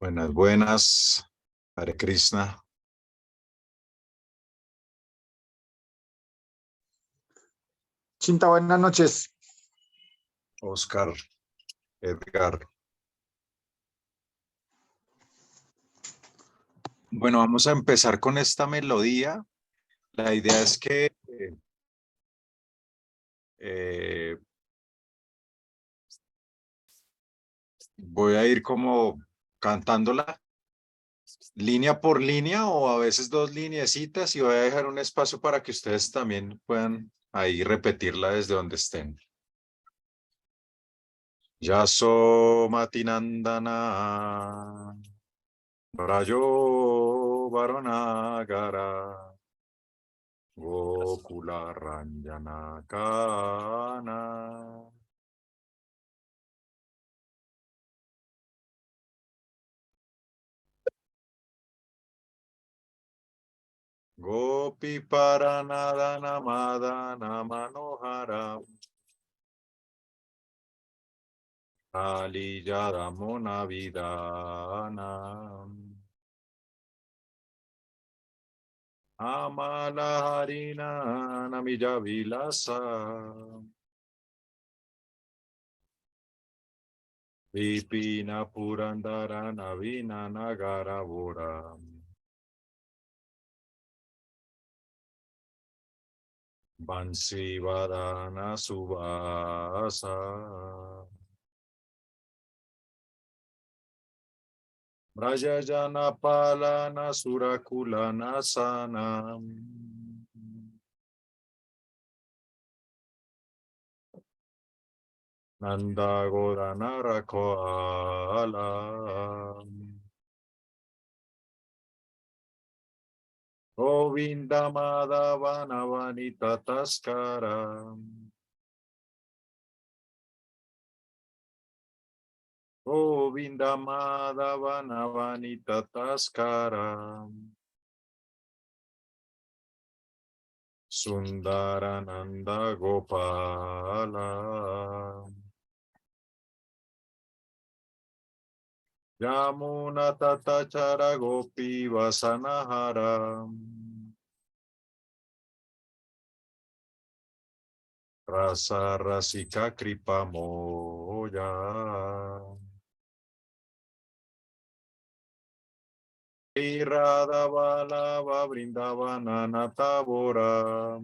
Buenas, buenas. Hare Krishna. Chinta, buenas noches. Oscar, Edgar. Bueno, vamos a empezar con esta melodía. La idea es que eh, voy a ir como cantándola línea por línea o a veces dos lineecitas y voy a dejar un espacio para que ustedes también puedan ahí repetirla desde donde estén. Yaso Matinandana Rayo Varanagara Gokula Ranjana Kana Gopi Paranadana Madana Manohara Alijada Mona Vidana Amala Harina Namija Vilasa Vipina Purandara Navina Nagara Vora Bansi Vadana Subasa Brajajana Palana Surakulana Sanam Nanda Godana Rakoala Govinda Madhavana Vanita Taskara Govinda Madhavana Vanita Taskara Sundarananda Gopala Yamuna Tatachara Gopi Vasanahara Rasa Rasika Kripa Moya Irada Balava Vrindavana Natavora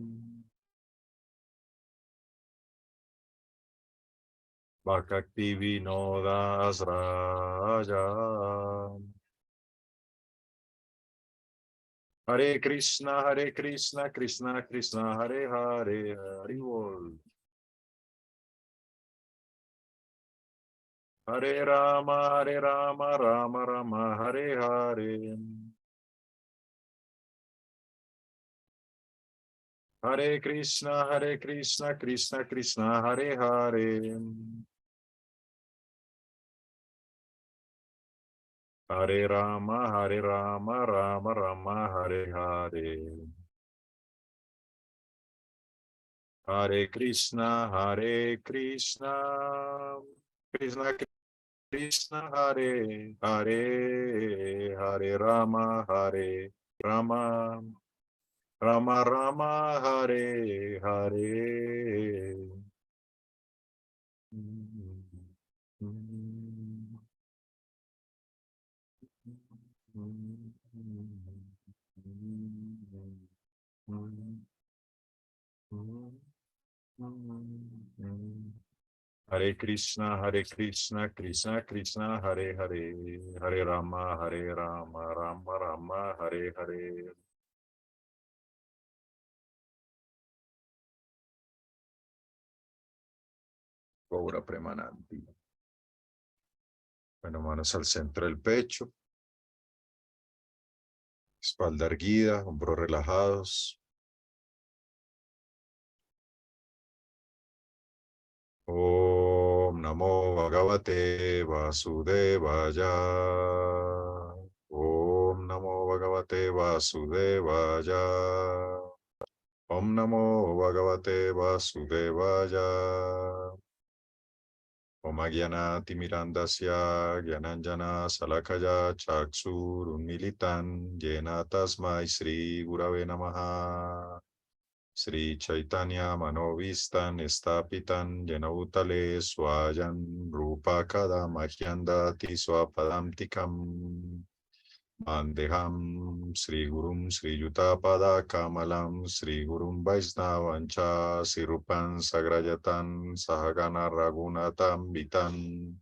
Bhakti Vinoda Asraja Hare Krishna, Krishna Krishna, Hare Hare, Hare Bol. Hare Rama, Rama Rama, Hare Hare. Hare Krishna, Krishna Krishna, Hare Hare. Hare Rama, Rama Rama, Hare Hare. Hare Krishna, Krishna Krishna, Hare Hare, Hare Rama, Rama, Rama, Hare Hare. Hare Krishna, Krishna Krishna, Hare Hare, Hare Rama, Rama Rama, Hare Hare. Gaura Premanandi. Bueno, manos al centro del pecho. Espalda erguida, hombros relajados. Om Namo Bhagavate Vasudevaya. Om Namo Bhagavate Vasudevaya. Om Namo Bhagavate Vasudevaya. Oma Gyanati Mirandasya Gyananjana Salakaya Chakshur Unmilitan Yena Tasmai Sri Gurave Namaha. Sri Chaitanya Manovistan Estapitan Yenavutale Swayan Rupa Kada Mahyandati Swapadamtikam Mandeham Sri Gurum Sri Yutapada Kamalam Sri Gurum Vaisnavancha Sirupan Sagrayatan Sahagana Ragunatam Vitan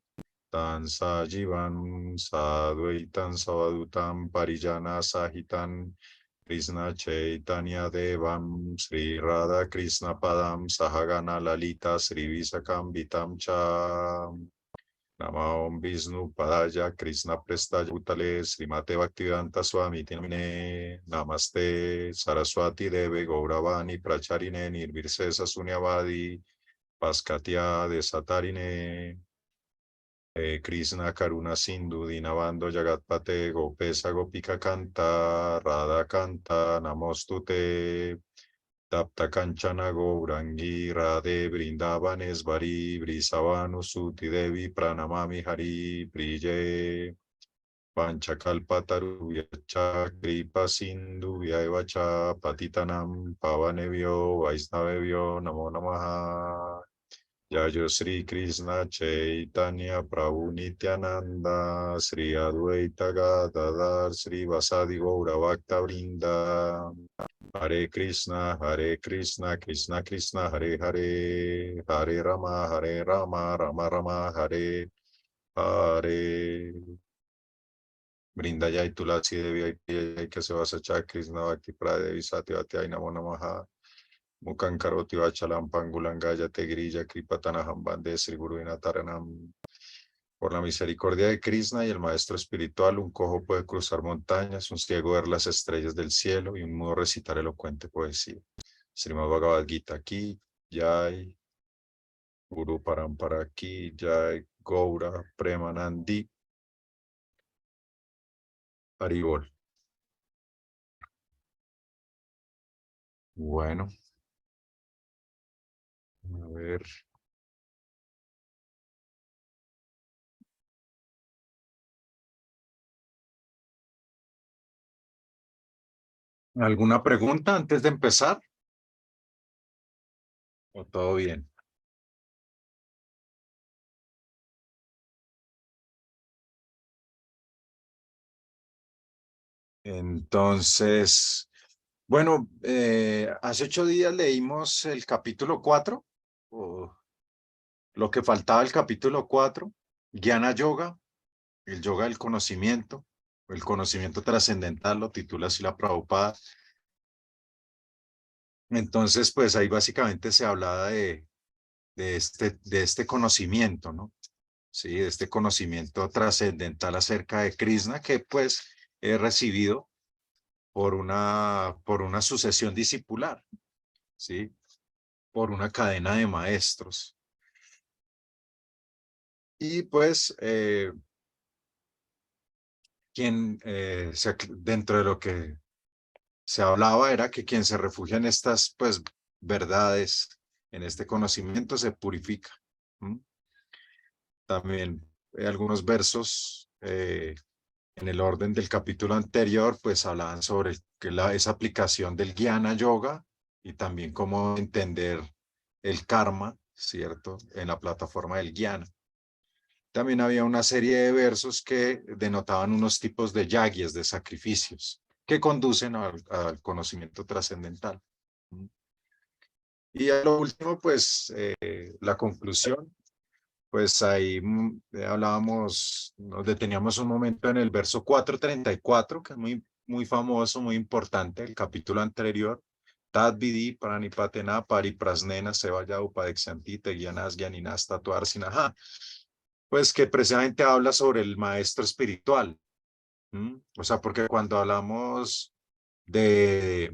Tan Sajivan Sadvaitan Savadutam Parijana Sahitan Krishna Chaitanya Devam Sri Radha Krishna Padam Sahagana Lalita Sri Visakam Vitam Cha Namaom Vishnu Padaya Krishna Prestaya Bhutale Srimate Bhaktivedanta Swami Tinamine Namaste Saraswati Deve Gauravani Pracharine Nirvirsesa Sunyavadi Paskatya Desatarine Krishna Karuna Sindhu Dinabando Jagatpate Gopesa Gopika Kanta Radha Kanta Namostute Tapta Kanchana Gourangi Radhe Brindavanesvari Brisavanu Suti Devi Pranamami Hari Priye Panchakalpataru Vyacha Kripa Sindhu Vyaivacha Patitanam Pavanevyo Vaisnavevyo Namo Namaha Yayo Sri Krishna Chaitanya Prabhu Nityananda Sri Advaita Gadadhar Sri Vasadi Gaura Bhakta Vrinda Hare Krishna Krishna Krishna Hare Hare Hare Rama Rama Rama Hare Hare Brinda Jai Tulasi Devi Jai Kesavasa Chak Krishna Bhakti Pradevi Satyavati Namo Namaha Mukan Karoti Vachalam Pangulangaya Tegrilla Kripatanaham Bande Sri Guru Taranam. Por la misericordia de Krishna y el maestro espiritual, un cojo puede cruzar montañas, un ciego ver las estrellas del cielo y un mudo recitar elocuente poesía. Srimad Bhagavad Gita aquí, Jai, Guru Parampara aquí, Jai, Gaura, Premanandi, Haribol. Bueno, a ver. ¿Alguna pregunta antes de empezar? ¿O todo bien? Entonces, bueno, hace 8 días leímos el capítulo 4, o lo que faltaba el capítulo 4, Jnana Yoga, el yoga del conocimiento, el conocimiento trascendental, lo titula así la Prabhupada. Entonces, pues ahí básicamente se hablaba de este conocimiento, ¿no? Sí, de este conocimiento trascendental acerca de Krishna que pues he recibido por una sucesión discipular, ¿sí? Por una cadena de maestros. Y pues, dentro de lo que se hablaba era que quien se refugia en estas pues verdades, en este conocimiento, se purifica. También algunos versos en el orden del capítulo anterior pues hablaban sobre esa aplicación del Jnana Yoga y también cómo entender el karma, ¿cierto? En la plataforma del Jnana. También había una serie de versos que denotaban unos tipos de yagyas, de sacrificios, que conducen al conocimiento trascendental. Y a lo último, pues, la conclusión, pues ahí nos deteníamos un momento en el verso 434, que es muy famoso, muy importante, el capítulo anterior. Tad vidi pranipatena pariprasnena sevaya upadexantite guianas guianinas tatuar sinaha. Pues que precisamente habla sobre el maestro espiritual. O sea, porque cuando hablamos de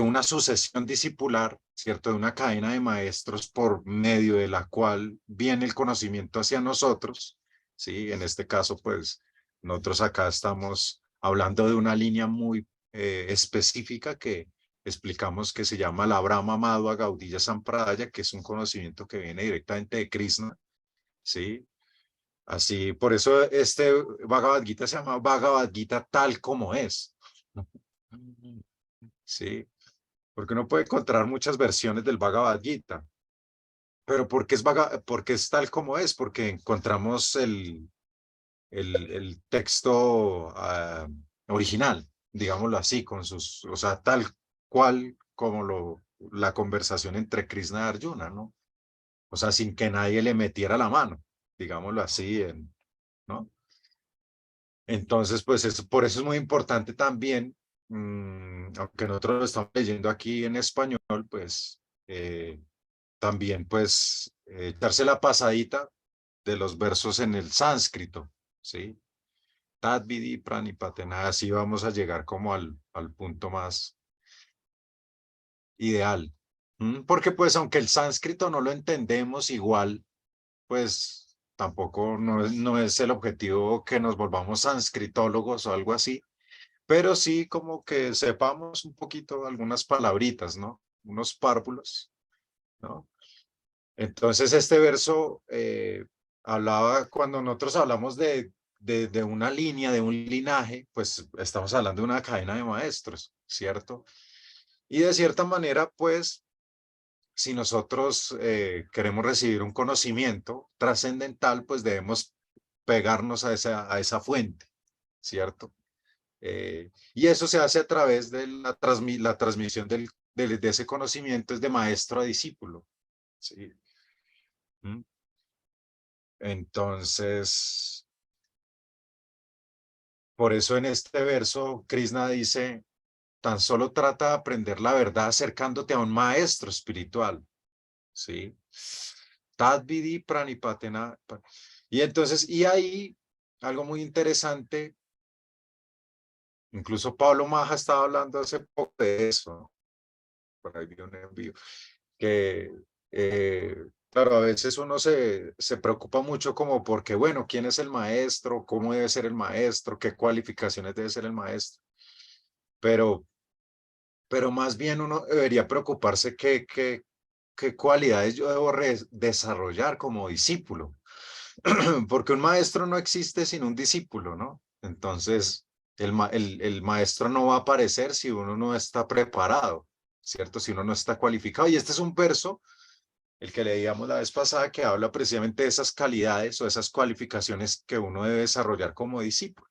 una sucesión discipular, ¿cierto? De una cadena de maestros por medio de la cual viene el conocimiento hacia nosotros, ¿sí? En este caso, pues, nosotros acá estamos hablando de una línea muy específica que explicamos que se llama la Brahma Madhva Gaudiya Sampradaya, que es un conocimiento que viene directamente de Krishna, ¿sí? Así, por eso este Bhagavad Gita se llama Bhagavad Gita tal como es. Sí, porque uno puede encontrar muchas versiones del Bhagavad Gita, pero porque es tal como es, porque encontramos el texto original, digámoslo así, con sus, o sea, tal cual como la conversación entre Krishna y Arjuna, ¿no? O sea, sin que nadie le metiera la mano, digámoslo así, ¿no? Entonces, pues por eso es muy importante también, aunque nosotros lo estamos leyendo aquí en español, pues también pues darse la pasadita de los versos en el sánscrito, ¿sí? Tad vidi pranipatena, así vamos a llegar como al punto más ideal. Porque pues aunque el sánscrito no lo entendemos igual, pues tampoco no es el objetivo que nos volvamos sánscritólogos o algo así, pero sí como que sepamos un poquito algunas palabritas, ¿no? Unos párvulos, ¿no? Entonces este verso hablaba, cuando nosotros hablamos de una línea, de un linaje, pues estamos hablando de una cadena de maestros, ¿cierto? Y de cierta manera, pues, si nosotros queremos recibir un conocimiento trascendental, pues debemos pegarnos a esa fuente, ¿cierto? Y eso se hace a través de la transmisión de ese conocimiento es de maestro a discípulo, ¿sí? ¿Mm? Entonces, por eso en este verso, Krishna dice, tan solo trata de aprender la verdad acercándote a un maestro espiritual, ¿sí? Tadvidi pranipatena. Y entonces, y ahí, algo muy interesante, incluso Pablo Maja estaba hablando hace poco de eso, ¿no? Por ahí vi un envío, que, claro, a veces uno se preocupa mucho como porque, bueno, ¿quién es el maestro? ¿Cómo debe ser el maestro? ¿Qué cualificaciones debe ser el maestro? Pero, pero más bien uno debería preocuparse qué cualidades yo debo desarrollar como discípulo, porque un maestro no existe sin un discípulo, ¿no? Entonces, el maestro no va a aparecer si uno no está preparado, ¿cierto? Si uno no está cualificado. Y este es un verso, el que leíamos la vez pasada, que habla precisamente de esas calidades o esas cualificaciones que uno debe desarrollar como discípulo.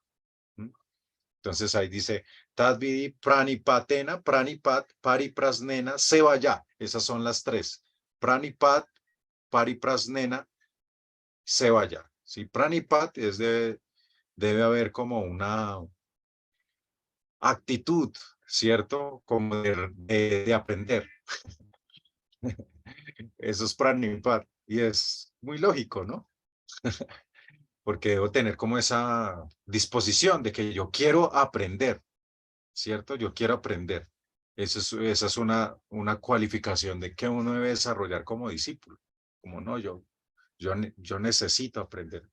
Entonces ahí dice, Tadvidi Pranipatena, Pranipat, Pariprasnena, Sevaya. Esas son las tres. Pranipat, Pariprasnena, Sevaya. ¿Sí? Pranipat debe haber como una actitud, ¿cierto? Como de aprender. Eso es Pranipat. Y es muy lógico, ¿no? Porque debo tener como esa disposición de que yo quiero aprender, ¿cierto? Yo quiero aprender. Esa es una cualificación de que uno debe desarrollar como discípulo. Como no, yo necesito aprender,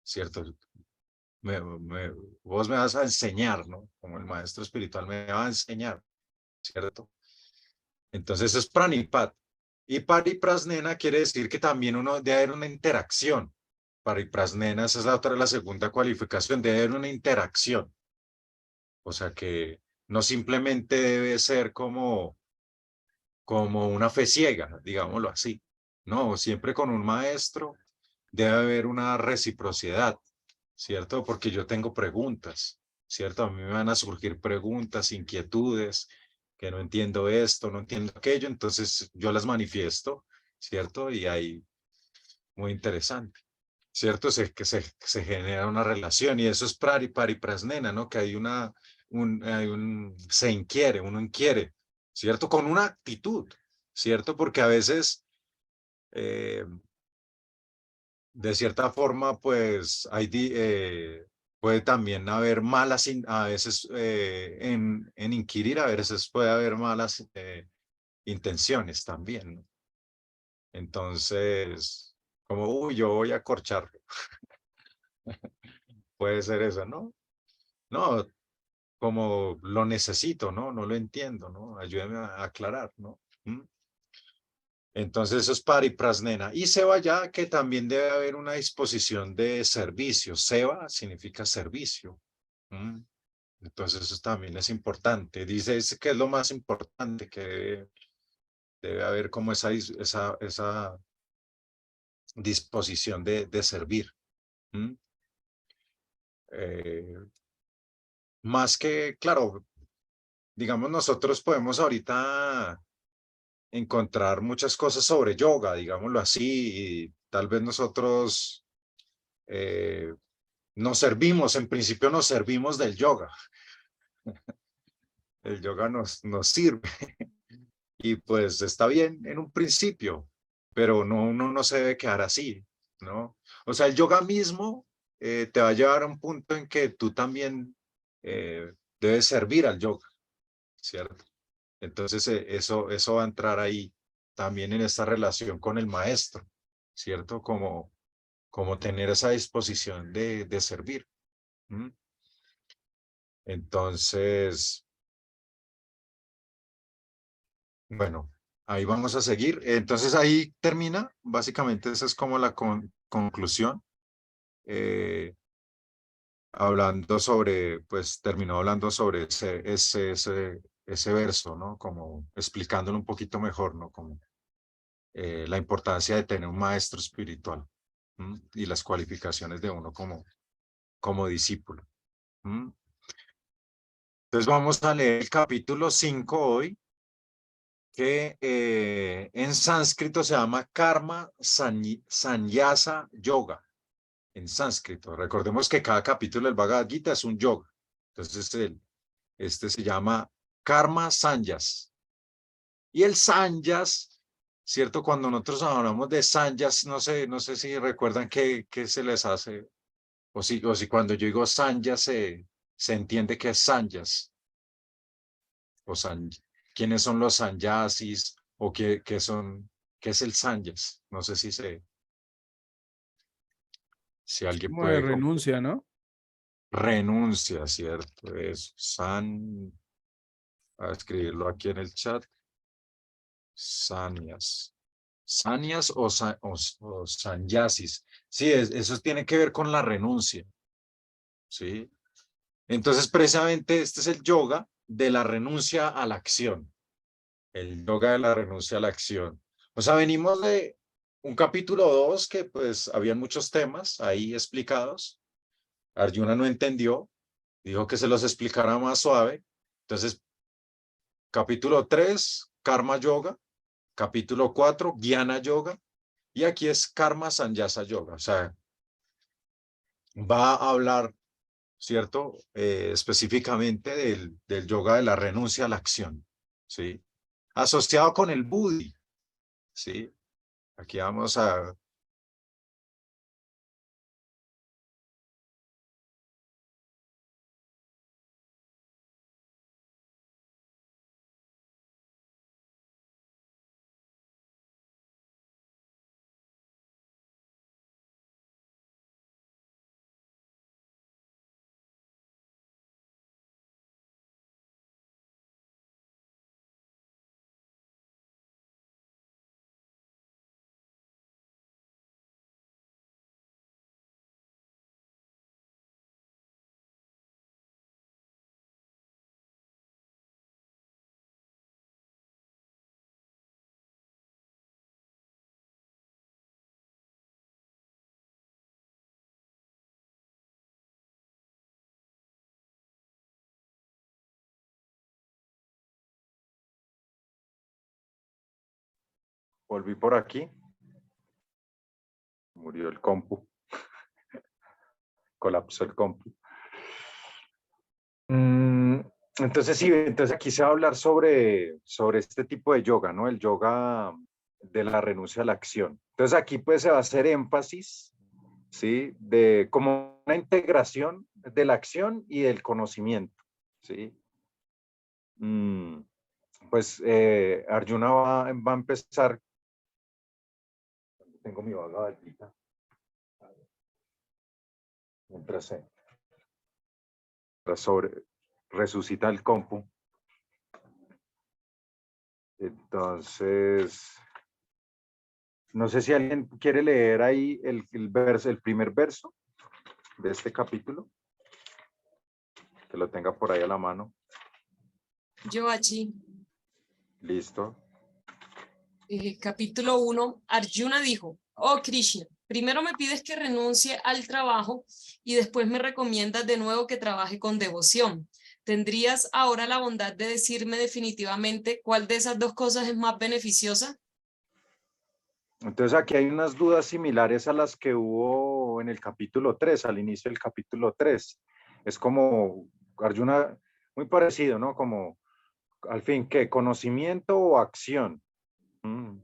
¿cierto? Vos me vas a enseñar, ¿no? Como el maestro espiritual me va a enseñar, ¿cierto? Entonces es pranipat. Y pariprasnena quiere decir que también uno debe haber una interacción. Pariprasnena, esa es la segunda cualificación, debe haber una interacción. O sea que no simplemente debe ser como una fe ciega, digámoslo así. No, siempre con un maestro debe haber una reciprocidad, ¿cierto? Porque yo tengo preguntas, ¿cierto? A mí me van a surgir preguntas, inquietudes, que no entiendo esto, no entiendo aquello, entonces yo las manifiesto, ¿cierto? Y ahí, muy interesante, ¿cierto? Se genera una relación y eso es pariprasnena, ¿no? Que hay se inquiere, uno inquiere, ¿cierto? Con una actitud, ¿cierto? Porque a veces, eh, de cierta forma, pues puede también haber malas, a veces en inquirir, a veces puede haber malas intenciones también, ¿no? Entonces, como, uy, yo voy a corcharlo, puede ser eso, ¿no? No, como lo necesito, ¿no? No lo entiendo, ¿no? Ayúdeme a aclarar, ¿no? Entonces eso es pariprasnena. Y seva ya que también debe haber una disposición de servicio. Seva significa servicio. Entonces eso también es importante. Dice que es lo más importante, que debe haber como esa disposición de servir. Más que, claro, digamos, nosotros podemos ahorita encontrar muchas cosas sobre yoga, digámoslo así, y tal vez nosotros nos servimos, en principio nos servimos del yoga. El yoga nos sirve y pues está bien en un principio, pero no, uno no se debe quedar así, ¿no? O sea, el yoga mismo te va a llevar a un punto en que tú también debes servir al yoga, ¿cierto? Entonces eso va a entrar ahí también en esta relación con el maestro, ¿cierto? Como tener esa disposición de servir. Entonces, bueno, ahí vamos a seguir. Entonces ahí termina, básicamente esa es como la conclusión. Hablando sobre, pues terminó hablando sobre ese verso, ¿no? Como explicándolo un poquito mejor, ¿no? Como la importancia de tener un maestro espiritual y las cualificaciones de uno como discípulo. Entonces vamos a leer el capítulo 5 hoy, que en sánscrito se llama Karma Sannyasa Yoga. En sánscrito. Recordemos que cada capítulo del Bhagavad Gita es un yoga. Entonces este se llama Karma Sannyas. Y el Sannyas, ¿cierto? Cuando nosotros hablamos de Sannyas, no sé si recuerdan qué se les hace, o si cuando yo digo Sannyas se entiende que es Sannyas, o quiénes son los Sannyasis, o qué es el Sannyas. No sé si alguien Como de puede renuncia, ¿no? renuncia, ¿cierto? Es a escribirlo aquí en el chat. Sanias. Sanias o sanyasis. Sí, eso tiene que ver con la renuncia. ¿Sí? Entonces, precisamente este es el yoga de la renuncia a la acción. El yoga de la renuncia a la acción. O sea, venimos de un capítulo 2 que pues habían muchos temas ahí explicados. Arjuna no entendió, dijo que se los explicara más suave. Entonces, capítulo 3, Karma Yoga. Capítulo 4, Jnana Yoga. Y aquí es Karma Sannyasa Yoga. O sea, va a hablar, ¿cierto? Específicamente del yoga de la renuncia a la acción. ¿Sí? Asociado con el Buddhi. ¿Sí? Aquí vamos a... Volví por aquí. Murió el compu. Colapsó el compu. Entonces sí, entonces aquí se va a hablar sobre este tipo de yoga, ¿no? El yoga de la renuncia a la acción. Entonces aquí pues se va a hacer énfasis, ¿sí? De como una integración de la acción y del conocimiento, ¿sí? Pues Arjuna va a empezar. Tengo mi vaga mientras resucita el compu. Entonces, No sé si alguien quiere leer ahí el primer verso de este capítulo, que lo tenga por ahí a la mano. Yo allí, Listo. capítulo 1, Arjuna dijo, oh Krishna, primero me pides que renuncie al trabajo y después me recomiendas de nuevo que trabaje con devoción. ¿Tendrías ahora la bondad de decirme definitivamente cuál de esas dos cosas es más beneficiosa? Entonces aquí hay unas dudas similares a las que hubo en el capítulo 3, al inicio del capítulo 3. Es como Arjuna, muy parecido, ¿no? Como, al fin, ¿qué? ¿Conocimiento o acción? Mm.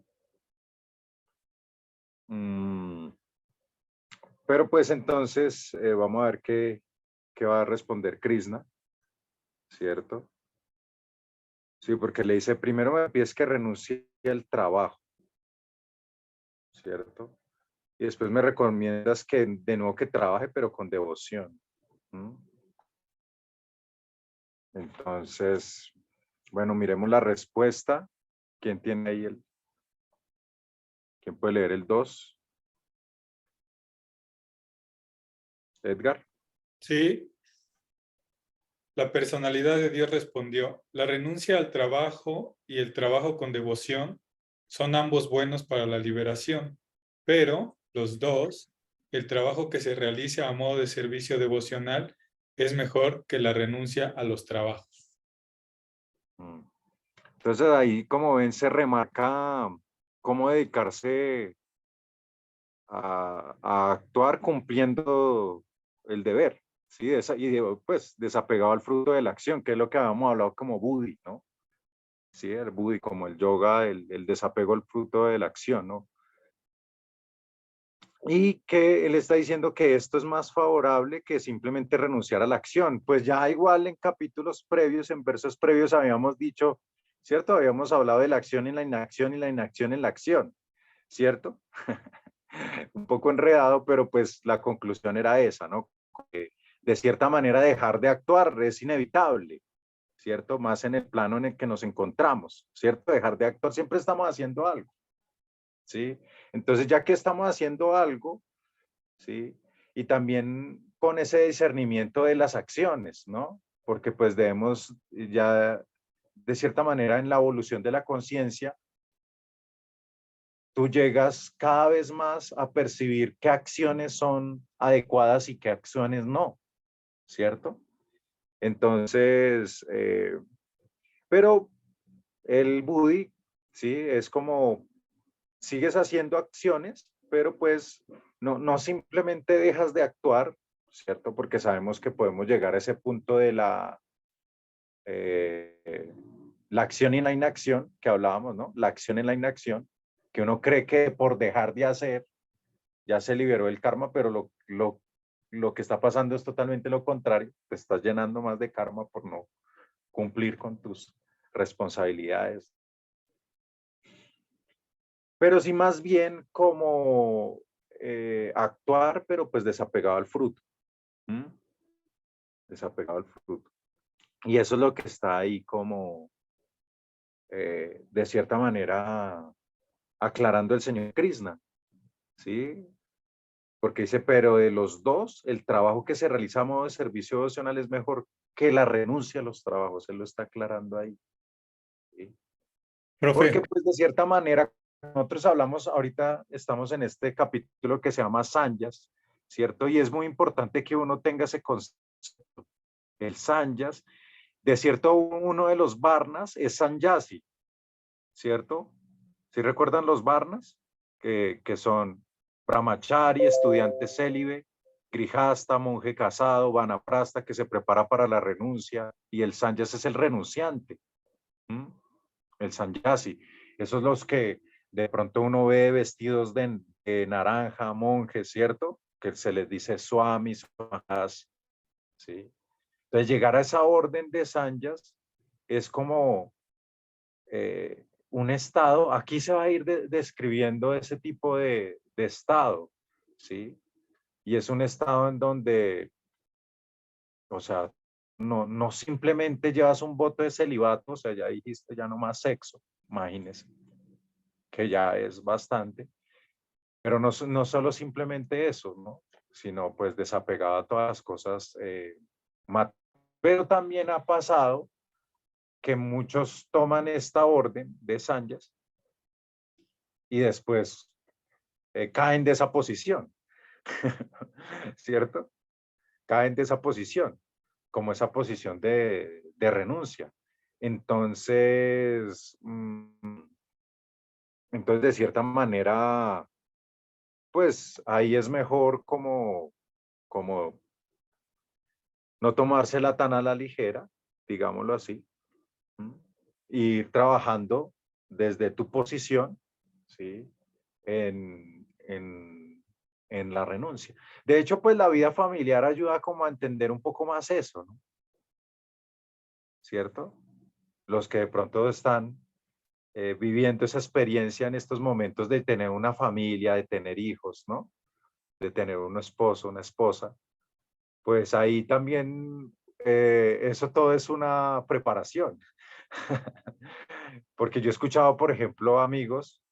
Pero pues entonces vamos a ver qué va a responder Krishna, ¿cierto? Sí, porque le dice, primero me pides que renuncie al trabajo, ¿cierto? Y después me recomiendas que de nuevo que trabaje, pero con devoción. Entonces, bueno, miremos la respuesta. ¿Quién tiene ahí quién puede leer el 2? Edgar. Sí, la personalidad de Dios respondió, la renuncia al trabajo y el trabajo con devoción son ambos buenos para la liberación, pero los dos, el trabajo que se realiza a modo de servicio devocional es mejor que la renuncia a los trabajos. Entonces ahí, como ven, se remarca cómo dedicarse a actuar cumpliendo el deber, ¿sí? Pues desapegado al fruto de la acción, que es lo que habíamos hablado como Buddhi, ¿no? Sí, el Buddhi, como el yoga, el desapego al fruto de la acción, ¿no? Y que él está diciendo que esto es más favorable que simplemente renunciar a la acción. Pues ya igual en capítulos previos, en versos previos habíamos dicho, ¿cierto? Habíamos hablado de la acción en la inacción y la inacción en la acción, ¿cierto? Un poco enredado, pero pues la conclusión era esa, ¿no? Que de cierta manera dejar de actuar es inevitable, ¿cierto? Más en el plano en el que nos encontramos, ¿cierto? Dejar de actuar, siempre estamos haciendo algo, ¿sí? Entonces, ya que estamos haciendo algo, ¿sí? Y también con ese discernimiento de las acciones, ¿no? Porque pues debemos ya, de cierta manera, en la evolución de la conciencia, tú llegas cada vez más a percibir qué acciones son adecuadas y qué acciones no, ¿cierto? Entonces, pero el Buddhi, ¿sí? Es como, sigues haciendo acciones, pero pues no simplemente dejas de actuar, ¿cierto? Porque sabemos que podemos llegar a ese punto de la acción y la inacción que hablábamos, ¿no? La acción y la inacción, que uno cree que por dejar de hacer ya se liberó el karma, pero lo que está pasando es totalmente lo contrario. Te estás llenando más de karma por no cumplir con tus responsabilidades. Pero sí más bien como actuar, pero pues desapegado al fruto. Desapegado al fruto. Y eso es lo que está ahí como, de cierta manera, aclarando el señor Krishna. ¿Sí? Porque dice, pero de los dos, el trabajo que se realiza a modo de servicio devocional es mejor que la renuncia a los trabajos. Él lo está aclarando ahí. ¿Sí? Porque, Profe, pues, de cierta manera, nosotros hablamos, ahorita estamos en este capítulo que se llama Sannyas, ¿cierto? Y es muy importante que uno tenga ese concepto. El Sannyas, de cierto, uno de los Varnas es Sannyasi, ¿cierto? ¿Sí recuerdan los Varnas? Que son Brahmachari, estudiante célibe, Grihasta, monje casado, Vanaprasta, que se prepara para la renuncia, y el Sannyas es el renunciante, el Sannyasi. Esos los que de pronto uno ve vestidos de naranja, monjes, ¿cierto? Que se les dice swamis, ¿sí? Entonces, llegar a esa orden de Sannyas es como un estado, aquí se va a ir describiendo ese tipo de estado, ¿sí? Y es un estado en donde, o sea, no simplemente llevas un voto de celibato, o sea, ya dijiste ya no más sexo, imagínese, que ya es bastante, Pero no, no solo simplemente eso, ¿no? Sino pues desapegado a todas las cosas. Pero también ha pasado que muchos toman esta orden de Sanyas y después caen de esa posición, ¿cierto? Caen de esa posición, como esa posición de renuncia. Entonces, entonces, de cierta manera, pues ahí es mejor como no tomársela tan a la ligera, digámoslo así, y ir trabajando desde tu posición, ¿sí? En la renuncia. De hecho, pues la vida familiar ayuda como a entender un poco más eso, ¿no? ¿Cierto? Los que de pronto están viviendo esa experiencia en estos momentos de tener una familia, de tener hijos, ¿no? De tener un esposo, una esposa, pues ahí también eso todo es una preparación. Porque yo he escuchado, por ejemplo, amigos,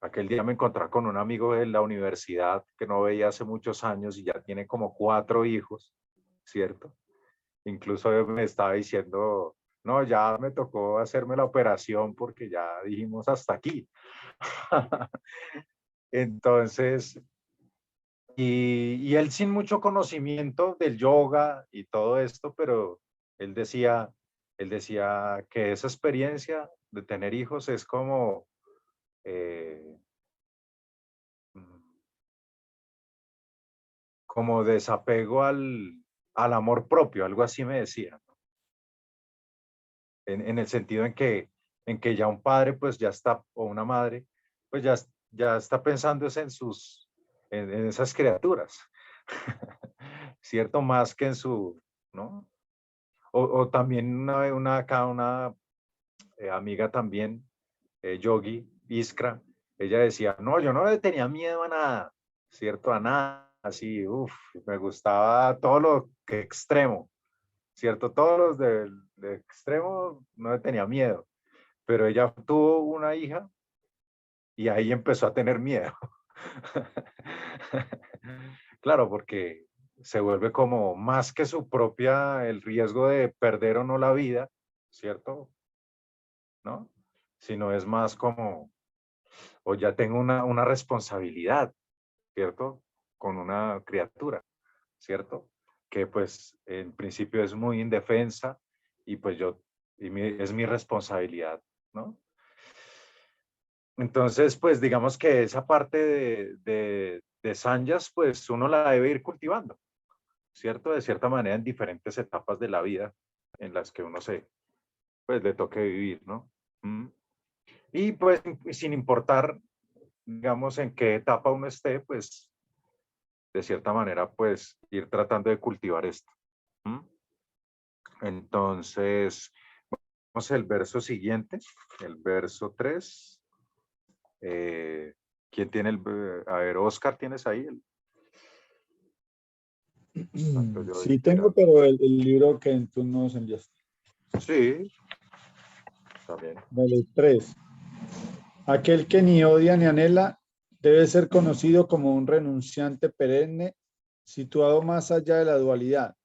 aquel día me encontré con un amigo de la universidad que no veía hace muchos años y ya tiene como 4 hijos, ¿cierto? Incluso me estaba diciendo, no, ya me tocó hacerme la operación porque ya dijimos hasta aquí. Entonces, y él sin mucho conocimiento del yoga y todo esto, pero él decía, él decía que esa experiencia de tener hijos es como como desapego al amor propio, algo así me decía, ¿no? En el sentido en que ya un padre pues ya está, o una madre, pues ya está pensando es en esas criaturas, ¿cierto? Más que en su, ¿no? O también una amiga también, Yogi, Iskra, ella decía, no, yo no le tenía miedo a nada, ¿cierto? A nada, así, uff, me gustaba todo lo que extremo, ¿cierto? Todos los de extremo no le tenía miedo, pero ella tuvo una hija y ahí empezó a tener miedo. Claro, porque se vuelve como más que su propia, el riesgo de perder o no la vida, ¿cierto? ¿No? Sino es más como, o ya tengo una responsabilidad, ¿cierto? Con una criatura, ¿cierto? Que pues en principio es muy indefensa y pues es mi responsabilidad, ¿no? Entonces, pues digamos que esa parte de Sanyas, pues uno la debe ir cultivando, ¿cierto? De cierta manera en diferentes etapas de la vida en las que uno pues le toque vivir, ¿no? Y pues sin importar, digamos, en qué etapa uno esté, pues de cierta manera, pues ir tratando de cultivar esto. Entonces, vamos al verso siguiente, el verso 3. ¿Quién tiene a ver, Oscar, ¿tienes ahí? Sí, tengo, pero el libro que tú nos enviaste. Sí, también. Vale, 3. Aquel que ni odia ni anhela debe ser conocido como un renunciante perenne, situado más allá de la dualidad,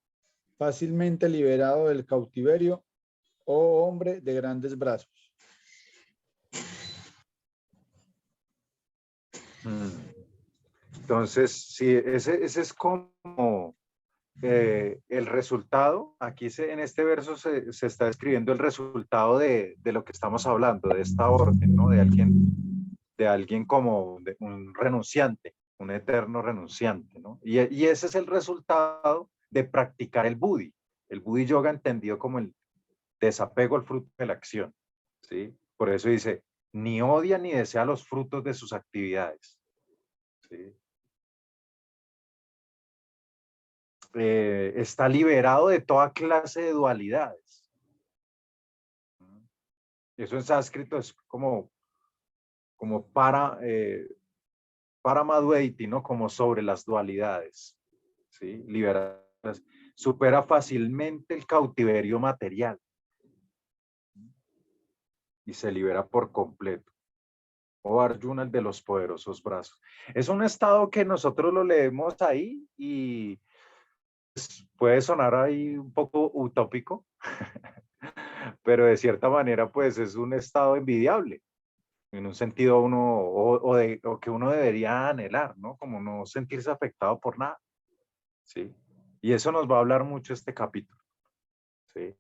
fácilmente liberado del cautiverio, oh hombre de grandes brazos. Entonces, sí, ese es como el resultado. Aquí en este verso se está describiendo el resultado de lo que estamos hablando, de esta orden, ¿no? De alguien como un renunciante, un eterno renunciante, ¿no? Y ese es el resultado de practicar el Buddhi Yoga entendido como el desapego al fruto de la acción, ¿sí? Por eso dice, ni odia ni desea los frutos de sus actividades, ¿sí? Está liberado de toda clase de dualidades. Eso en sánscrito es como Paramadvaiti, ¿no? Como sobre las dualidades, ¿sí? Liberadas. Supera fácilmente el cautiverio material y se libera por completo. O Arjuna, el de los poderosos brazos. Es un estado que nosotros lo leemos ahí y puede sonar ahí un poco utópico, pero de cierta manera pues es un estado envidiable, en un sentido uno, o que uno debería anhelar, ¿no? Como no sentirse afectado por nada, ¿sí? Y eso nos va a hablar mucho este capítulo, ¿sí?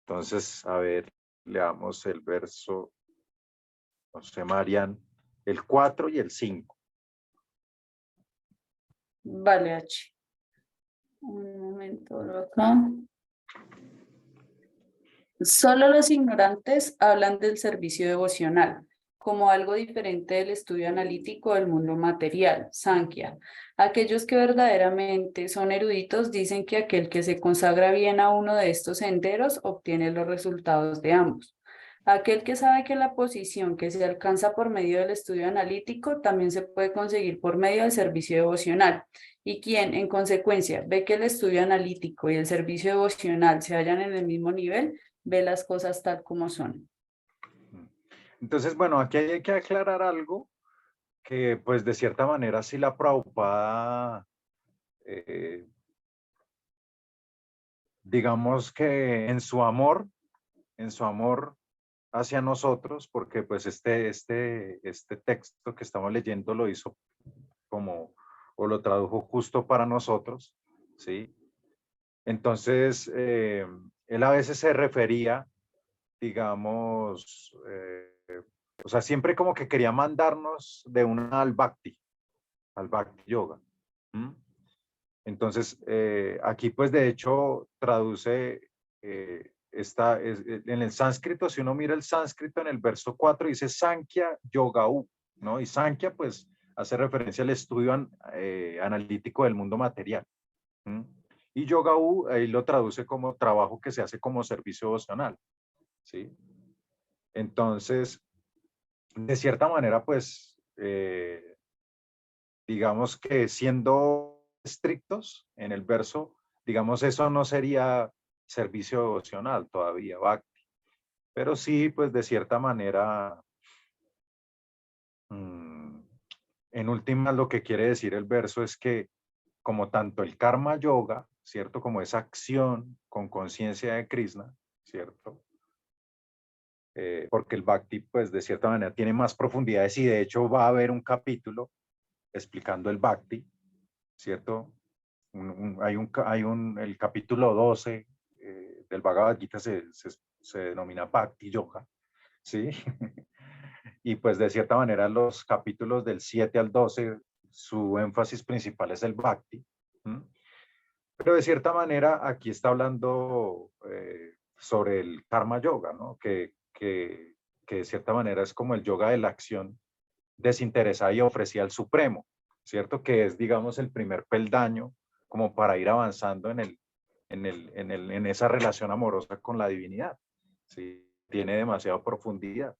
Entonces, a ver, leamos el verso, no sé, Marian, el 4 y el 5. Vale, H. Un momento acá. Solo los ignorantes hablan del servicio devocional como algo diferente del estudio analítico del mundo material, Sankhya. Aquellos que verdaderamente son eruditos dicen que aquel que se consagra bien a uno de estos senderos obtiene los resultados de ambos. Aquel que sabe que la posición que se alcanza por medio del estudio analítico también se puede conseguir por medio del servicio devocional, y quien, en consecuencia, ve que el estudio analítico y el servicio devocional se hallan en el mismo nivel, ve las cosas tal como son. Entonces, bueno, aquí hay que aclarar algo que pues de cierta manera sí la Prabhupada, digamos que en su amor hacia nosotros, porque pues este texto que estamos leyendo lo hizo como, o lo tradujo justo para nosotros, ¿sí? Entonces, él a veces se refería, digamos, o sea, siempre como que quería mandarnos de una al Bhakti Yoga. ¿Mm? Entonces, aquí pues de hecho traduce, en el sánscrito, si uno mira el sánscrito en el verso 4 dice Sankhya Yogaú, ¿no? Y Sankhya pues hace referencia al estudio analítico del mundo material. ¿Mm? Y Yogaú ahí lo traduce como trabajo que se hace como servicio devocional, ¿sí? Entonces, de cierta manera pues, digamos que siendo estrictos en el verso, digamos, eso no sería servicio devocional todavía, Bhakti. Pero sí, pues de cierta manera, en última lo que quiere decir el verso es que como tanto el karma yoga, ¿cierto? Como esa acción con conciencia de Krishna, ¿cierto? Porque el Bhakti, pues de cierta manera tiene más profundidades y de hecho va a haber un capítulo explicando el Bhakti, ¿cierto? El capítulo 12 del Bhagavad Gita se denomina Bhakti Yoga, ¿sí? Y pues de cierta manera los capítulos del 7 al 12, su énfasis principal es el Bhakti. Pero de cierta manera aquí está hablando sobre el Karma Yoga, ¿no? Que de cierta manera es como el yoga de la acción desinteresada y ofrecida al Supremo, ¿cierto? Que es, digamos, el primer peldaño como para ir avanzando en esa relación amorosa con la divinidad, ¿sí? Tiene demasiada profundidad.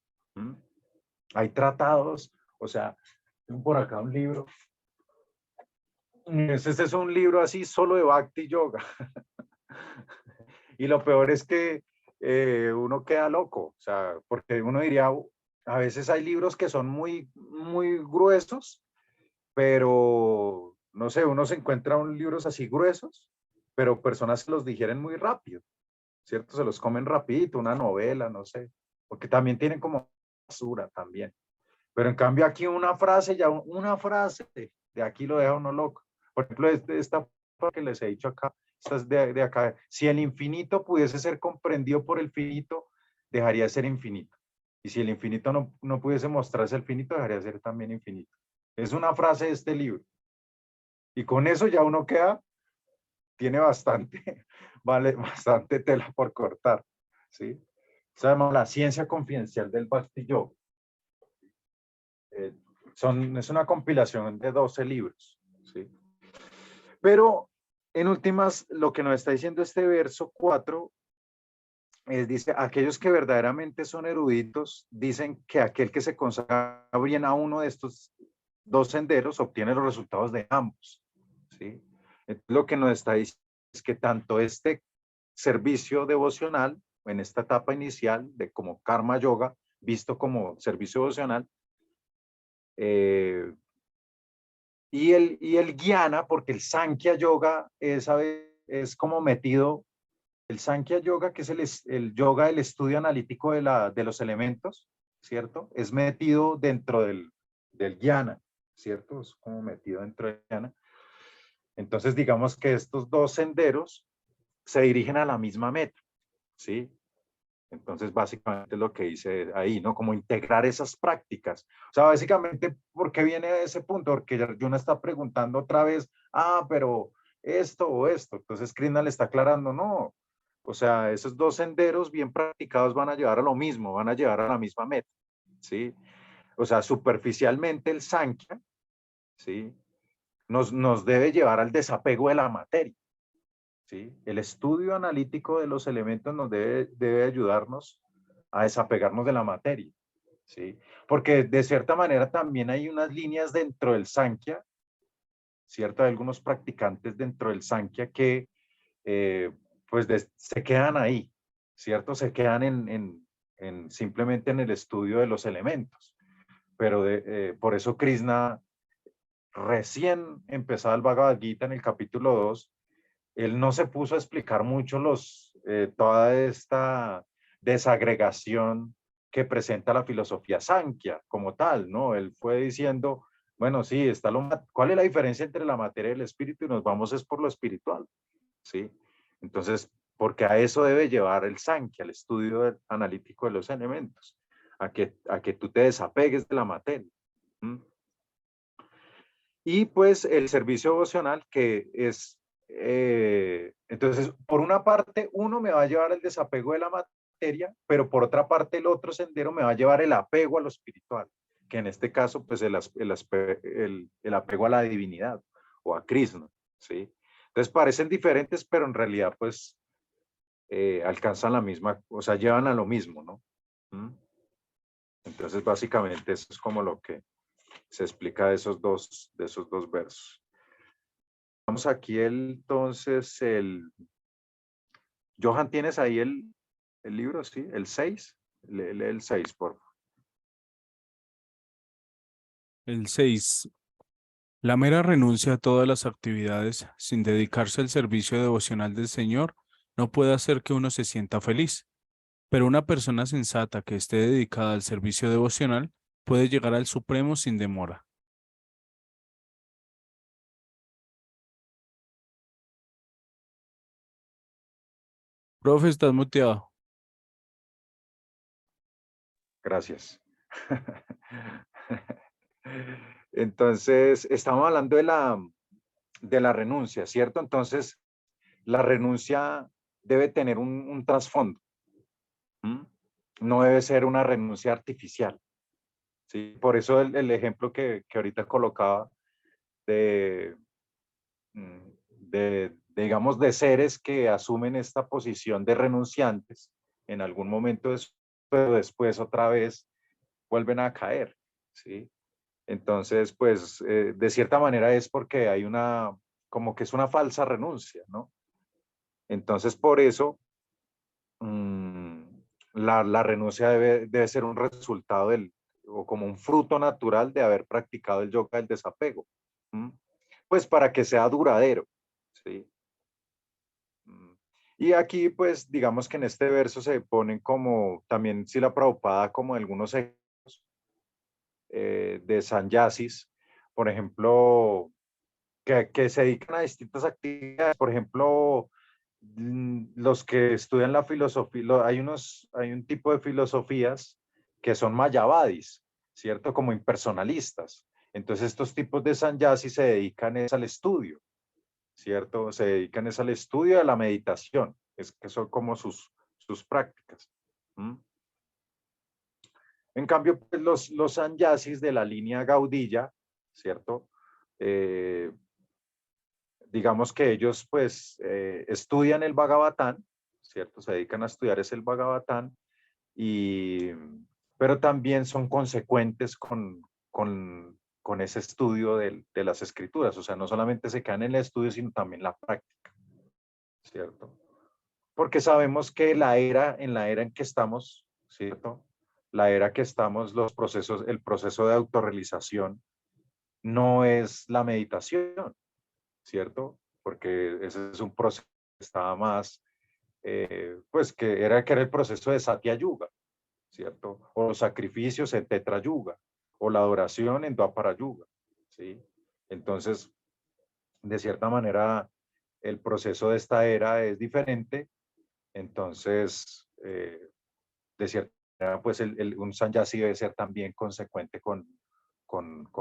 Hay tratados, o sea, tengo por acá un libro. Este es un libro así solo de Bhakti Yoga. Y lo peor es que uno queda loco, o sea, porque uno diría, a veces hay libros que son muy, muy gruesos, pero no sé, uno se encuentra un libros así gruesos, pero personas que los digieren muy rápido, ¿cierto? Se los comen rapidito, una novela, no sé, porque también tienen como basura también. Pero en cambio aquí una frase, ya una frase, de aquí lo deja uno loco. Por ejemplo, esta que les he dicho acá, esta es de acá, si el infinito pudiese ser comprendido por el finito, dejaría de ser infinito. Y si el infinito no pudiese mostrarse el finito, dejaría de ser también infinito. Es una frase de este libro. Y con eso ya uno queda, tiene bastante, vale, bastante tela por cortar, ¿sí? Se llama La ciencia confidencial del Bhakti Yoga. Es una compilación de 12 libros, ¿sí? Pero en últimas, lo que nos está diciendo este verso 4 dice, aquellos que verdaderamente son eruditos dicen que aquel que se consagra bien a uno de estos dos senderos obtiene los resultados de ambos, ¿sí? Lo que nos está diciendo es que tanto este servicio devocional, en esta etapa inicial de como karma yoga, visto como servicio devocional, Y el Jnana, porque el Sankhya Yoga es como metido, el Sankhya Yoga, que es el yoga del estudio analítico de los elementos, ¿cierto? Es metido dentro del Jnana, ¿cierto? Es como metido dentro del Jnana. Entonces, digamos que estos dos senderos se dirigen a la misma meta, ¿sí? Entonces, básicamente lo que hice ahí, ¿no? Como integrar esas prácticas. O sea, básicamente, ¿por qué viene ese punto? Porque Arjuna está preguntando otra vez, pero esto o esto. Entonces, Krishna le está aclarando, no. O sea, esos dos senderos bien practicados van a llevar a lo mismo, van a llevar a la misma meta, ¿sí? O sea, superficialmente el Sankhya, ¿sí? Nos debe llevar al desapego de la materia, ¿sí? El estudio analítico de los elementos nos debe ayudarnos a desapegarnos de la materia, ¿sí? Porque de cierta manera también hay unas líneas dentro del Sankhya, ¿cierto? Hay algunos practicantes dentro del Sankhya que pues se quedan ahí, ¿cierto? Se quedan simplemente en el estudio de los elementos. Pero por eso Krishna, recién empezado el Bhagavad Gita en el capítulo 2, él no se puso a explicar mucho toda esta desagregación que presenta la filosofía Sankhya como tal, ¿no? Él fue diciendo, bueno, sí, ¿cuál es la diferencia entre la materia y el espíritu? Y nos vamos es por lo espiritual, ¿sí? Entonces, porque a eso debe llevar el Sankhya, el estudio analítico de los elementos, a que tú te desapegues de la materia. ¿Mm? Y pues el servicio devocional que es, entonces, por una parte, uno me va a llevar el desapego de la materia, pero por otra parte, el otro sendero me va a llevar el apego a lo espiritual, que en este caso, pues el apego a la divinidad o a Krishna, ¿sí? Entonces parecen diferentes, pero en realidad, pues, alcanzan la misma, o sea, llevan a lo mismo, ¿no? ¿Mm? Entonces, básicamente, eso es como lo que se explica de esos dos versos. Vamos aquí entonces Johan, ¿tienes ahí el libro? Sí, el 6. Lee el 6, por favor. El 6. La mera renuncia a todas las actividades sin dedicarse al servicio devocional del Señor no puede hacer que uno se sienta feliz, pero una persona sensata que esté dedicada al servicio devocional puede llegar al Supremo sin demora. Profe, estás muteado. Gracias. Entonces, estamos hablando de la renuncia, ¿cierto? Entonces, la renuncia debe tener un trasfondo. ¿Mm? No debe ser una renuncia artificial, ¿sí? Por eso el ejemplo que ahorita colocaba de, digamos, de seres que asumen esta posición de renunciantes en algún momento, pero después otra vez vuelven a caer, ¿sí? Entonces, pues, de cierta manera es porque hay como que es una falsa renuncia, ¿no? Entonces, por eso, la renuncia debe ser un resultado o como un fruto natural de haber practicado el yoga del desapego, ¿m? Pues para que sea duradero, ¿sí? Y aquí, pues, digamos que en este verso se ponen como, también Srila Prabhupada, como algunos ejemplos de sannyasis, por ejemplo, que se dedican a distintas actividades, por ejemplo, los que estudian la filosofía, hay un tipo de filosofías que son mayavadis, ¿cierto? Como impersonalistas. Entonces estos tipos de sannyasis se dedican al estudio, ¿cierto? Se dedican al estudio, a la meditación, es que son como sus prácticas. ¿Mm? En cambio, pues, los sannyasis de la línea Gaudilla, ¿cierto? Digamos que ellos pues estudian el Bhagavatán, ¿cierto? Se dedican a estudiar el Bhagavatán, pero también son consecuentes con ese estudio de las escrituras, o sea, no solamente se quedan en el estudio, sino también la práctica, ¿cierto? Porque sabemos que en la era en que estamos, ¿cierto? la era que estamos, los procesos, el proceso de autorrealización no es la meditación, ¿cierto? Porque ese es un proceso que estaba más, pues que era el proceso de Satya Yuga, ¿cierto? O los sacrificios en Tetra Yuga, o la adoración en Dwapara Yuga, ¿sí? Entonces, de cierta manera, el proceso de esta era es diferente, entonces, de cierta manera, pues un sannyasi debe ser también consecuente con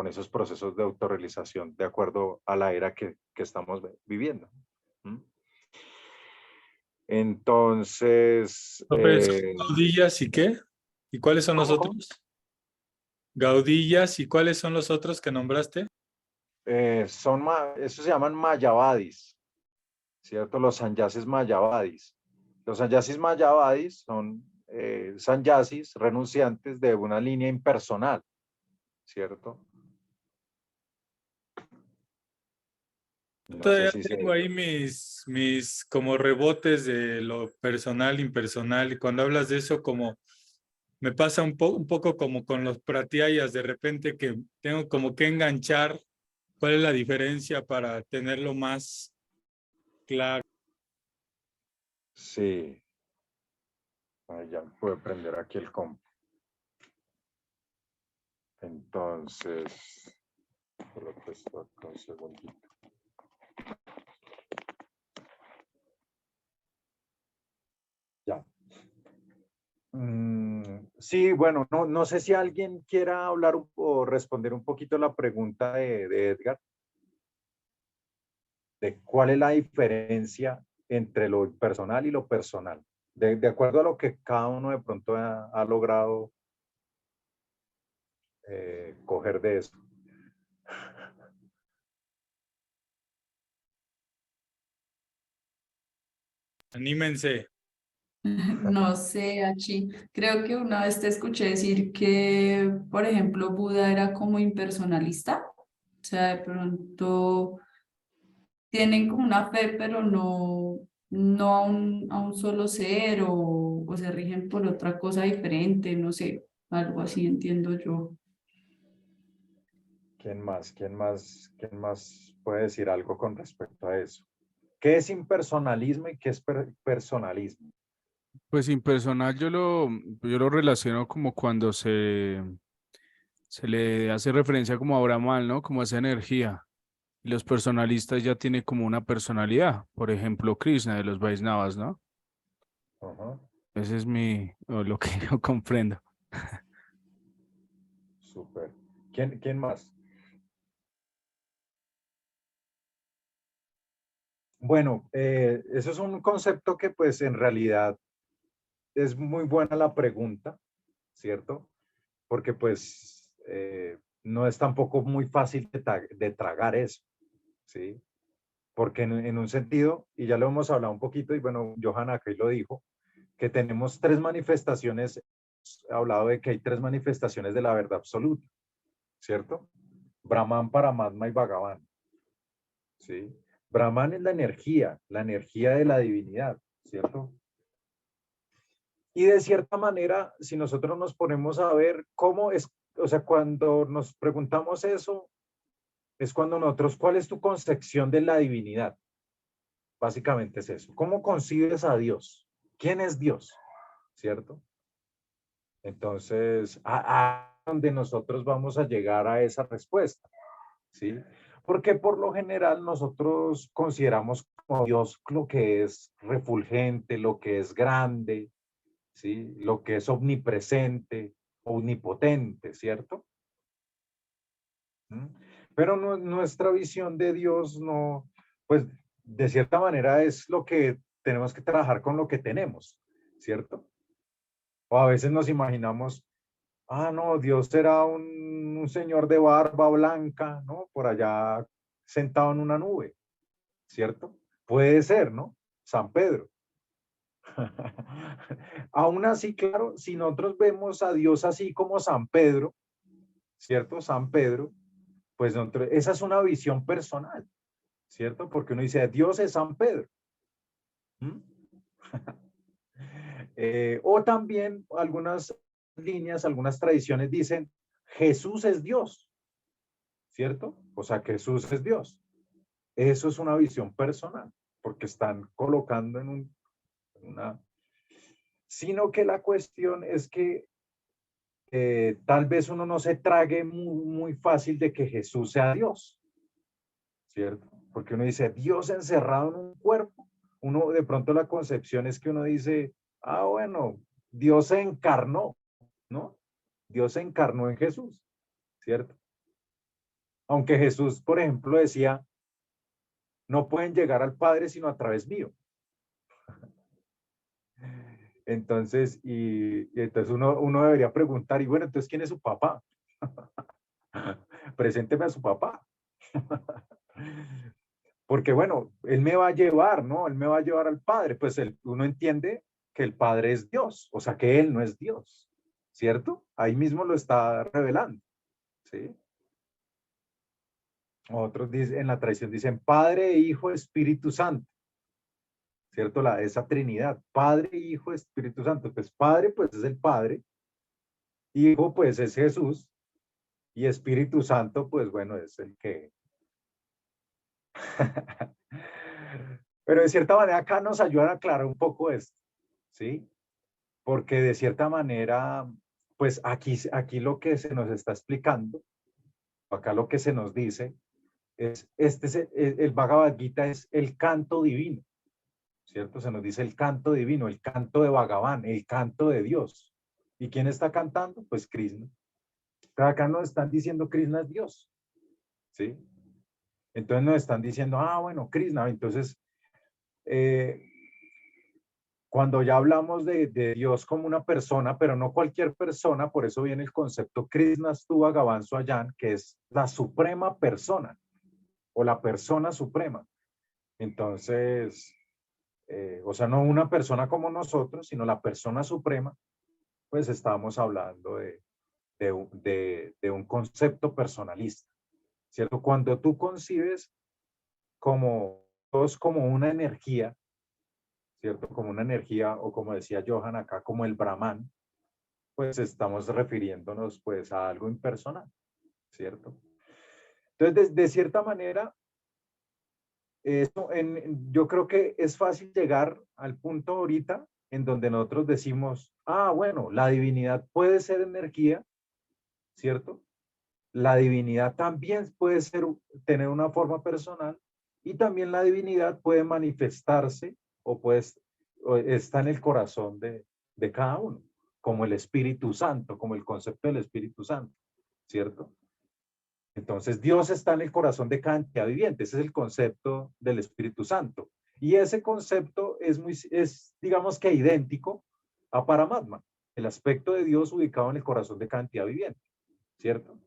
esos procesos de autorrealización de acuerdo a la era que estamos viviendo. ¿Mm? Entonces, ¿Gaudillas y qué? ¿Y cuáles son los ¿cómo? otros? Gaudillas, ¿y cuáles son los otros que nombraste? Eso se llaman mayavadis, ¿cierto? Los sannyasis mayavadis. Los sannyasis mayavadis son sannyasis renunciantes de una línea impersonal, ¿cierto? No sé Todavía si tengo ahí mis como rebotes de lo personal, impersonal, y cuando hablas de eso como me pasa un poco como con los pratyayas, de repente que tengo como que enganchar cuál es la diferencia para tenerlo más claro. Sí. Ya puedo prender aquí el comp. Entonces, solo presto acá un segundito. Ya. Sí, bueno, no sé si alguien quiera hablar o responder un poquito la pregunta de Edgar, de cuál es la diferencia entre lo personal y lo personal, de acuerdo a lo que cada uno de pronto ha logrado coger de eso. Anímense. No sé, Achi. Creo que una vez te escuché decir que, por ejemplo, Buda era como impersonalista. O sea, de pronto tienen como una fe, pero no a un solo ser o se rigen por otra cosa diferente, no sé, algo así entiendo yo. ¿Quién más? ¿Quién más puede decir algo con respecto a eso? ¿Qué es impersonalismo y qué es personalismo? Pues impersonal yo lo relaciono como cuando se le hace referencia como a Brahman, ¿no? Como esa energía. Y los personalistas ya tienen como una personalidad. Por ejemplo, Krishna de los Vaisnavas, ¿no? Ajá, Ese es o lo que yo comprendo. súper. ¿Quién más? Bueno, eso es un concepto que pues en realidad es muy buena la pregunta, ¿cierto? Porque pues no es tampoco muy fácil de tragar eso, ¿sí? Porque en un sentido, y ya lo hemos hablado un poquito, y bueno, Johanna aquí lo dijo, que tenemos tres manifestaciones, hablado de que hay tres manifestaciones de la verdad absoluta, ¿cierto? Brahman, Paramatma y Bhagavan, ¿sí? Brahman es la energía de la divinidad, ¿cierto? Y de cierta manera, si nosotros nos ponemos a ver cómo es, o sea, cuando nos preguntamos eso, es cuando nosotros, ¿cuál es tu concepción de la divinidad? Básicamente es eso. ¿Cómo concibes a Dios? ¿Quién es Dios? ¿Cierto? Entonces, a donde nosotros vamos a llegar a esa respuesta, ¿sí? Porque por lo general nosotros consideramos como Dios lo que es refulgente, lo que es grande, ¿sí? Lo que es omnipresente, omnipotente, ¿cierto? ¿Mm? Pero nuestra visión de Dios no, pues de cierta manera es lo que tenemos que trabajar con lo que tenemos, ¿cierto? O a veces nos imaginamos, ah, no, Dios será un señor de barba blanca, ¿no? Por allá sentado en una nube, ¿cierto? Puede ser, ¿no? San Pedro. Aún así, claro, si nosotros vemos a Dios así como San Pedro, ¿cierto? San Pedro, pues esa es una visión personal, ¿cierto? Porque uno dice, Dios es San Pedro. ¿Mm? O también algunas líneas, algunas tradiciones dicen, Jesús es Dios, ¿cierto? O sea, que Jesús es Dios. Eso es una visión personal, porque están colocando en una... Sino que la cuestión es que tal vez uno no se trague muy fácil de que Jesús sea Dios, ¿cierto? Porque uno dice, Dios encerrado en un cuerpo. Uno, de pronto la concepción es que uno dice, ah, bueno, Dios se encarnó, ¿no? Dios se encarnó en Jesús, ¿cierto? Aunque Jesús, por ejemplo, decía, no pueden llegar al Padre sino a través mío. Entonces, y entonces uno debería preguntar, y bueno, entonces, ¿quién es su papá? Presénteme a su papá. Porque bueno, él me va a llevar, ¿no? Él me va a llevar al Padre. Pues uno entiende que el Padre es Dios, o sea que él no es Dios, ¿cierto? Ahí mismo lo está revelando, ¿sí? Otros dicen, en la tradición dicen Padre, Hijo, Espíritu Santo, ¿cierto? Esa Trinidad, Padre, Hijo, Espíritu Santo. Pues Padre, pues es el Padre, Hijo, pues es Jesús, y Espíritu Santo, pues bueno, es el que... Pero de cierta manera acá nos ayuda a aclarar un poco esto, ¿sí? Porque de cierta manera, pues aquí lo que se nos está explicando, acá lo que se nos dice, es, el Bhagavad Gita es el canto divino, ¿cierto? Se nos dice el canto divino, el canto de Bhagavan, el canto de Dios. ¿Y quién está cantando? Pues Krishna. Pero acá nos están diciendo Krishna es Dios, ¿sí? Entonces nos están diciendo, ah, bueno, Krishna, entonces... cuando ya hablamos de Dios como una persona, pero no cualquier persona, por eso viene el concepto Krishnastu Bhagavan Swayan, que es la suprema persona o la persona suprema. Entonces, o sea, no una persona como nosotros, sino la persona suprema, pues estamos hablando de un concepto personalista, ¿cierto? Cuando tú concibes como Dios como una energía, ¿cierto? Como una energía, o como decía Johan acá, como el Brahman, pues estamos refiriéndonos pues a algo impersonal, ¿cierto? Entonces, de cierta manera, yo creo que es fácil llegar al punto ahorita en donde nosotros decimos, ah, bueno, la divinidad puede ser energía, ¿cierto? La divinidad también puede tener una forma personal, y también la divinidad puede manifestarse o está en el corazón de cada uno, como el Espíritu Santo, como el concepto del Espíritu Santo, ¿cierto? Entonces Dios está en el corazón de cada entidad viviente, ese es el concepto del Espíritu Santo. Y ese concepto es digamos que idéntico a Paramatma, el aspecto de Dios ubicado en el corazón de cada entidad viviente, ¿cierto?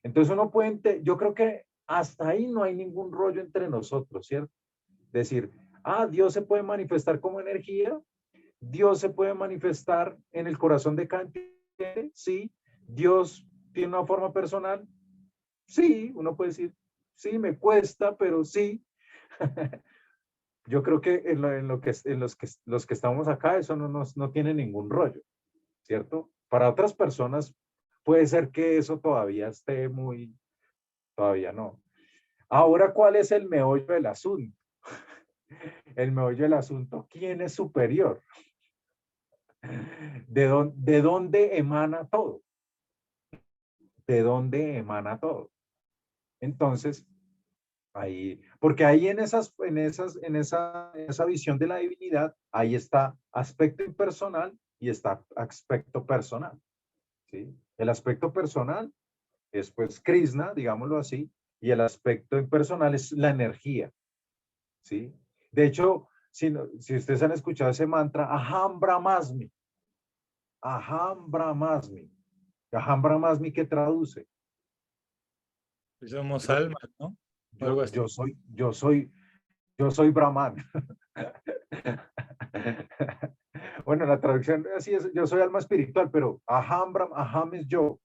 Entonces uno puede, yo creo que hasta ahí no hay ningún rollo entre nosotros, ¿cierto? Decir, ah, Dios se puede manifestar como energía, Dios se puede manifestar en el corazón de cada entidad, sí, Dios tiene una forma personal, sí, uno puede decir, sí, me cuesta, pero sí. Yo creo que los que estamos acá, eso no tiene ningún rollo, ¿cierto? Para otras personas puede ser que eso todavía esté todavía no. Ahora, ¿cuál es el meollo del asunto? El meollo del asunto, ¿quién es superior? ¿De dónde emana todo? ¿De dónde emana todo? Entonces, ahí, porque ahí en esa visión de la divinidad, ahí está aspecto impersonal y está aspecto personal, ¿sí? El aspecto personal es pues Krishna, digámoslo así, y el aspecto impersonal es la energía, ¿sí? De hecho, si ustedes han escuchado ese mantra, Aham Brahmasmi, Aham Brahmasmi, Aham Brahmasmi, ¿qué traduce? Somos almas, ¿no? Algo así. Yo soy Brahman. Bueno, la traducción así es, yo soy alma espiritual, pero Aham es yo.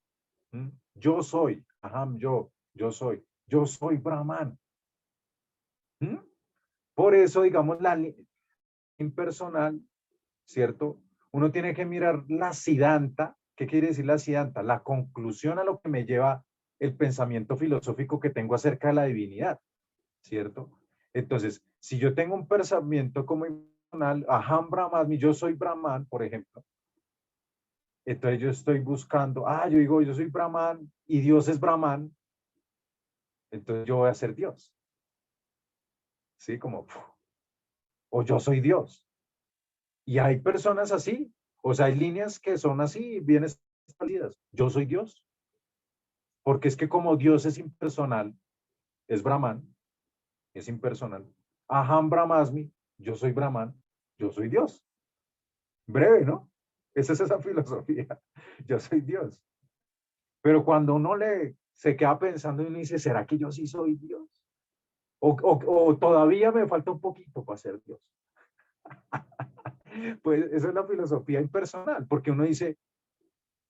Yo soy, Aham, yo soy Brahman. Por eso, digamos, la impersonal, ¿cierto? Uno tiene que mirar la Siddhanta, ¿Qué quiere decir la Siddhanta? La conclusión a lo que me lleva el pensamiento filosófico que tengo acerca de la divinidad, ¿cierto? Entonces, si yo tengo un pensamiento como impersonal, Aham Brahmasmi, yo soy Brahman, por ejemplo, entonces yo estoy buscando, yo digo, yo soy Brahman y Dios es Brahman, entonces yo voy a ser Dios. ¿Sí? Como, o yo soy Dios. Y hay personas así, o sea, hay líneas que son así, bien establecidas. Yo soy Dios. Porque es que como Dios es impersonal, es Brahman, es impersonal. Aham Brahmasmi, yo soy Brahman, yo soy Dios. Breve, ¿no? Esa es esa filosofía. Yo soy Dios. Pero cuando uno se queda pensando y uno dice, ¿será que yo sí soy Dios? O todavía me falta un poquito para ser Dios. Pues esa es la filosofía impersonal, porque uno dice,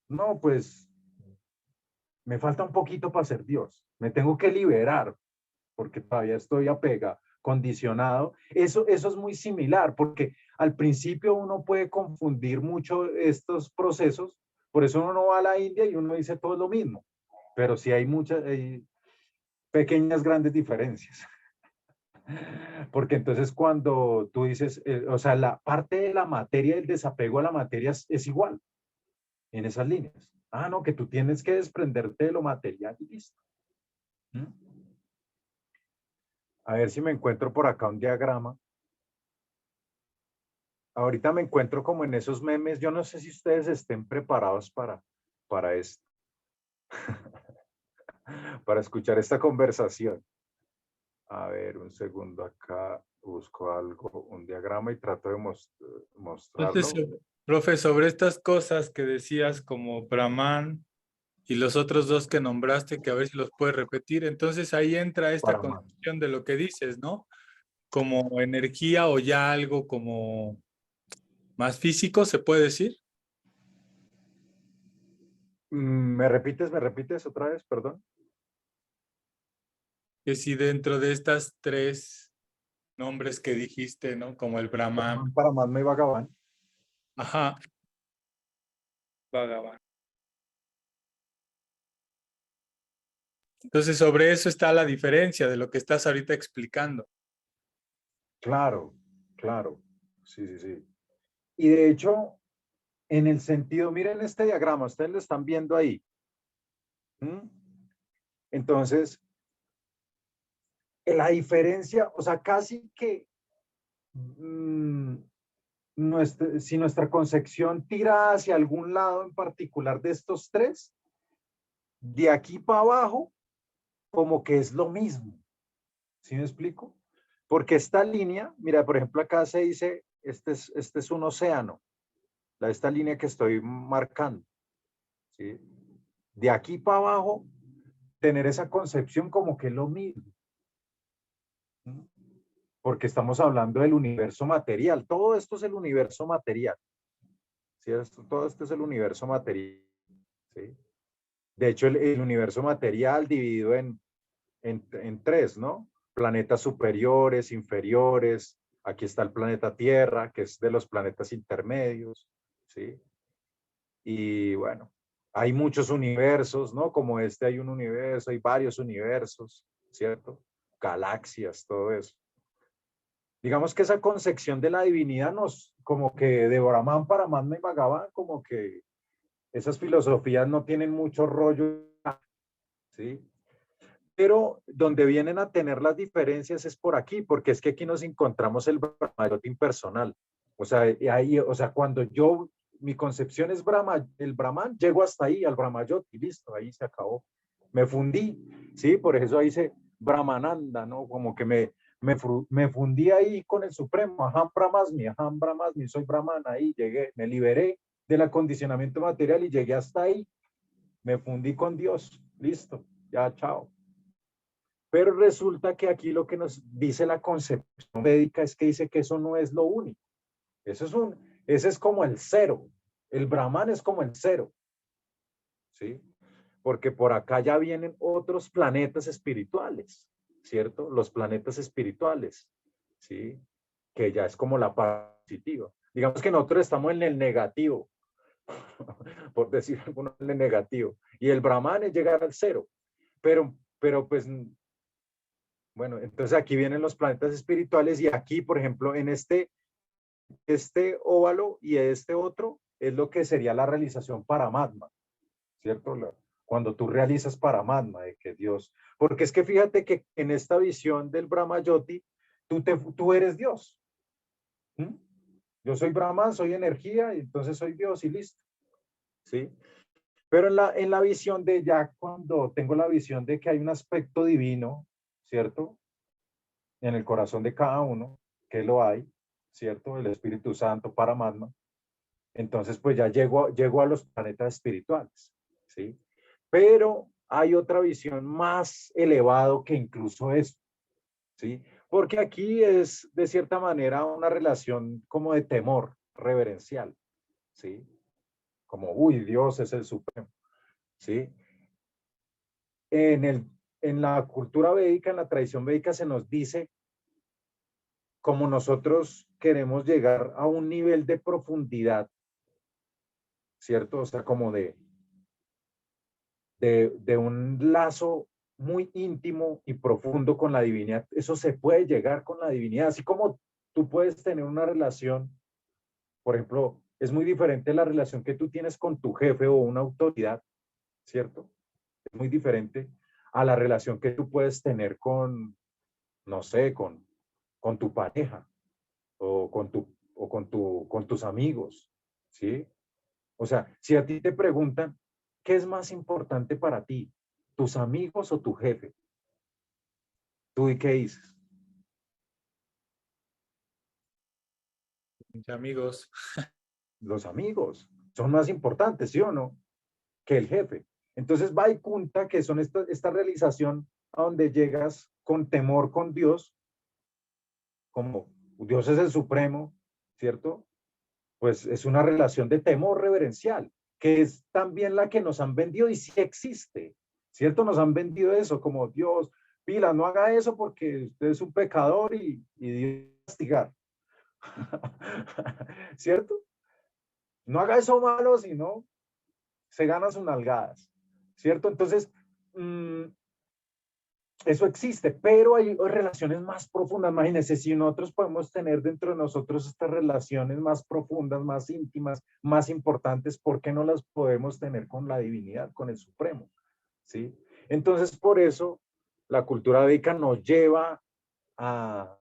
no, pues me falta un poquito para ser Dios, me tengo que liberar, porque todavía estoy apegado, condicionado. Eso es muy similar, porque al principio uno puede confundir mucho estos procesos, por eso uno no va a la India y uno dice todo lo mismo, pero sí hay hay pequeñas, grandes diferencias. Porque entonces cuando tú dices, o sea, la parte de la materia, el desapego a la materia es igual en esas líneas. No, que tú tienes que desprenderte de lo material y listo. A ver si me encuentro por acá un diagrama. Ahorita me encuentro como en esos memes. Yo no sé si ustedes estén preparados para esto. Para escuchar esta conversación. A ver, un segundo acá. Busco algo, un diagrama y trato de mostrarlo. Entonces, profe, sobre estas cosas que decías como Brahman y los otros dos que nombraste, que a ver si los puedes repetir, entonces ahí entra esta Brahman. concepción de lo que dices, ¿no? Como energía o ya algo como más físico, ¿se puede decir? ¿Me repites otra vez? Perdón. Que si dentro de estas tres nombres que dijiste, ¿no? Como el Brahman, Brahman, Paramatma y Bhagavan. ajá, Bhagavan. Entonces, sobre eso está la diferencia de lo que estás ahorita explicando. Claro, claro. Sí, sí, sí. Y de hecho, en el sentido, miren este diagrama, ustedes lo están viendo ahí. Entonces, la diferencia, o sea, casi que si nuestra concepción tira hacia algún lado en particular de estos tres, de aquí para abajo, como que es lo mismo. ¿Sí me explico? Porque esta línea, mira, por ejemplo, acá se dice, este es un océano, esta línea que estoy marcando. ¿Sí? De aquí para abajo, tener esa concepción como que es lo mismo. Porque estamos hablando del universo material. Todo esto es el universo material. ¿Sí? Todo esto es el universo material. ¿Sí? De hecho, el universo material dividido en tres, ¿no? Planetas superiores, inferiores. Aquí está el planeta Tierra, que es de los planetas intermedios. ¿Sí? Y bueno, hay muchos universos, ¿no? Como este hay un universo, hay varios universos, ¿cierto? Galaxias, todo eso. Digamos que esa concepción de la divinidad nos, como que de Brahman, Paramatma y Bhagavan, como que esas filosofías no tienen mucho rollo, ¿sí? Pero donde vienen a tener las diferencias es por aquí, porque es que aquí nos encontramos el Brahmayot impersonal. O sea, ahí, o sea, cuando mi concepción es el Brahman, llego hasta ahí, al Brahmayot, y listo, ahí se acabó. Me fundí, ¿sí? Por eso ahí dice Brahmananda, ¿no? Como que me fundí ahí con el Supremo, Aham Brahmasmi, soy Brahman, ahí llegué, me liberé del acondicionamiento material y llegué hasta ahí. Me fundí con Dios, listo, ya, chao. Pero resulta que aquí lo que nos dice la concepción védica es que dice que eso no es lo único. Ese es como el cero. El Brahman es como el cero. ¿Sí? Porque por acá ya vienen otros planetas espirituales, ¿cierto? Los planetas espirituales, ¿sí? Que ya es como la parte positiva. Digamos que nosotros estamos en el negativo, por decir alguno de negativo. Y el Brahman es llegar al cero. Pero pues, bueno, entonces aquí vienen los planetas espirituales y aquí, por ejemplo, en este óvalo y este otro es lo que sería la realización Paramatma, ¿cierto? Cuando tú realizas Paramatma, de que Dios, porque es que fíjate que en esta visión del Brahma Yoti, tú eres Dios. ¿Mm? Yo soy Brahman, soy energía, y entonces soy Dios y listo. ¿Sí? Pero en la visión de ya cuando tengo la visión de que hay un aspecto divino, ¿cierto? En el corazón de cada uno, que lo hay, ¿cierto? El Espíritu Santo, Paramatma. Entonces, pues ya llego a los planetas espirituales, ¿sí? Pero hay otra visión más elevado que incluso eso, ¿sí? Porque aquí es, de cierta manera, una relación como de temor reverencial, ¿sí? Como, uy, Dios es el supremo, ¿sí? En la cultura védica, en la tradición védica, se nos dice como nosotros queremos llegar a un nivel de profundidad, ¿cierto? O sea, como de un lazo muy íntimo y profundo con la divinidad. Eso se puede llegar con la divinidad, así como tú puedes tener una relación, por ejemplo, es muy diferente la relación que tú tienes con tu jefe o una autoridad, ¿cierto? Es muy diferente a la relación que tú puedes tener con, no sé, con tu pareja o con tus amigos, ¿sí? O sea, si a ti te preguntan, ¿qué es más importante para ti? ¿Tus amigos o tu jefe? ¿Tú y qué dices? Mis amigos. Los amigos son más importantes, ¿sí o no? Que el jefe. Entonces, Vaikunta, que son esta realización a donde llegas con temor con Dios, como Dios es el supremo, ¿cierto? Pues es una relación de temor reverencial, que es también la que nos han vendido y sí existe, ¿cierto? Nos han vendido eso, como Dios, pila, no haga eso porque usted es un pecador y Dios va a castigar. ¿Cierto? No haga eso malo, sino se gana sus nalgadas, ¿cierto? Entonces, eso existe, pero hay relaciones más profundas. Imagínense, si nosotros podemos tener dentro de nosotros estas relaciones más profundas, más íntimas, más importantes, ¿por qué no las podemos tener con la divinidad, con el Supremo? ¿Sí? Entonces, por eso, la cultura védica nos lleva a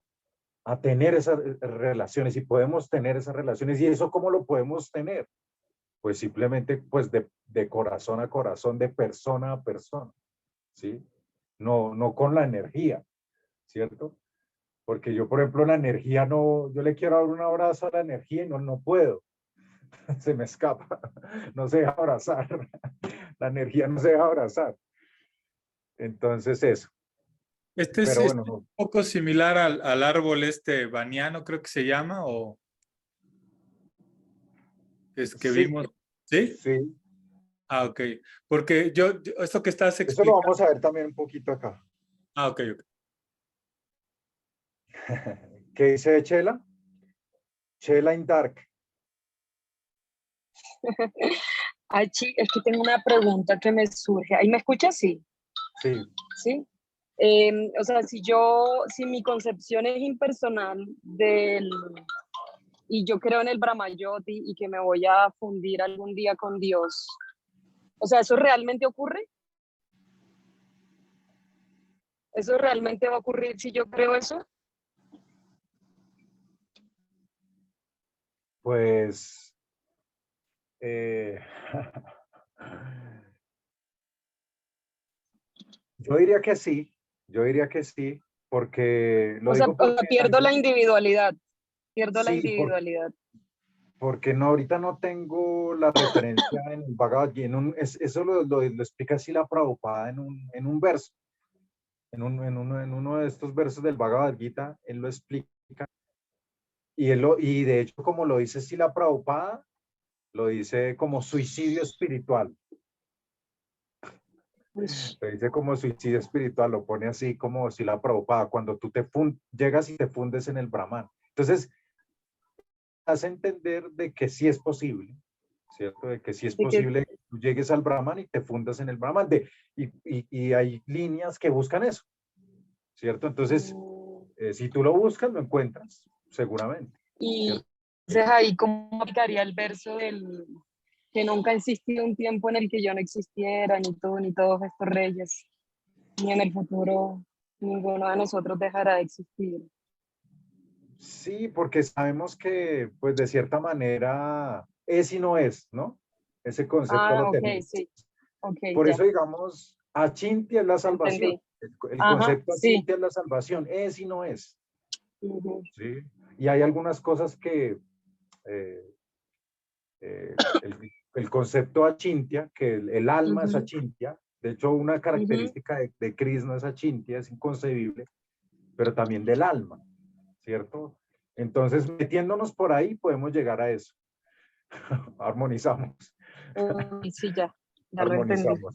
tener esas relaciones y podemos tener esas relaciones. ¿Y eso cómo lo podemos tener? Pues simplemente pues de corazón a corazón, de persona a persona, ¿sí? No con la energía, ¿cierto? Porque yo, por ejemplo, la energía no, yo le quiero dar un abrazo a la energía y no puedo, se me escapa, no se deja abrazar, la energía no se deja abrazar. Entonces eso, Este es pero bueno, un poco similar al árbol baniano, creo que se llama, o es que sí, vimos. ¿Sí? sí, Ah, ok. Porque esto que estás eso lo explicando. vamos a ver también un poquito acá. Ah, ok, ok. ¿Qué dice Chela? Chela in Dark. Ay, es que tengo una pregunta que me surge. ¿Ahí me escuchas? Sí. Sí, ¿Sí? O sea, si mi concepción es impersonal y yo creo en el Brahmayoti y que me voy a fundir algún día con Dios, o sea, ¿eso realmente ocurre? ¿Eso realmente va a ocurrir si yo creo eso? pues yo diría que sí, porque lo O sea, digo porque pierdo la individualidad, pierdo la sí, individualidad. porque no, ahorita no tengo la referencia en el Bhagavad Gita, eso lo explica así la Prabhupada en un verso, en uno de estos versos del Bhagavad Gita, él lo explica, y de hecho como lo dice así la Prabhupada, lo dice como suicidio espiritual. Lo dice como suicidio espiritual, lo pone así como si la Prabhupada, cuando tú llegas y te fundes en el Brahman. Entonces, hace entender de que sí es posible, ¿cierto? De que sí es De que- posible que tú llegues al Brahman y te fundas en el Brahman, y hay líneas que buscan eso, ¿cierto? Entonces, si tú lo buscas, lo encuentras, seguramente. Y entonces ahí, ¿cómo aplicaría el verso del que nunca ha existido un tiempo en el que yo no existiera, ni tú, ni todos estos reyes, ni en el futuro ninguno de nosotros dejará de existir? Sí, porque sabemos que, pues, de cierta manera, es y no es, ¿no? Ese concepto lo Ok, tenemos. sí. Ok, Por ya, eso, digamos, achintya es la salvación. entendí. El Ajá, concepto sí. achintya es la salvación, es y no es. Ujú. ¿Sí? Y hay algunas cosas que el concepto achintya, que el alma es Ujú. achintya, de hecho una característica de Krishna es achintya, es inconcebible, pero también del alma, ¿cierto? Entonces, metiéndonos por ahí, podemos llegar a eso. Armonizamos, Sí, ya lo entendí. armonizamos.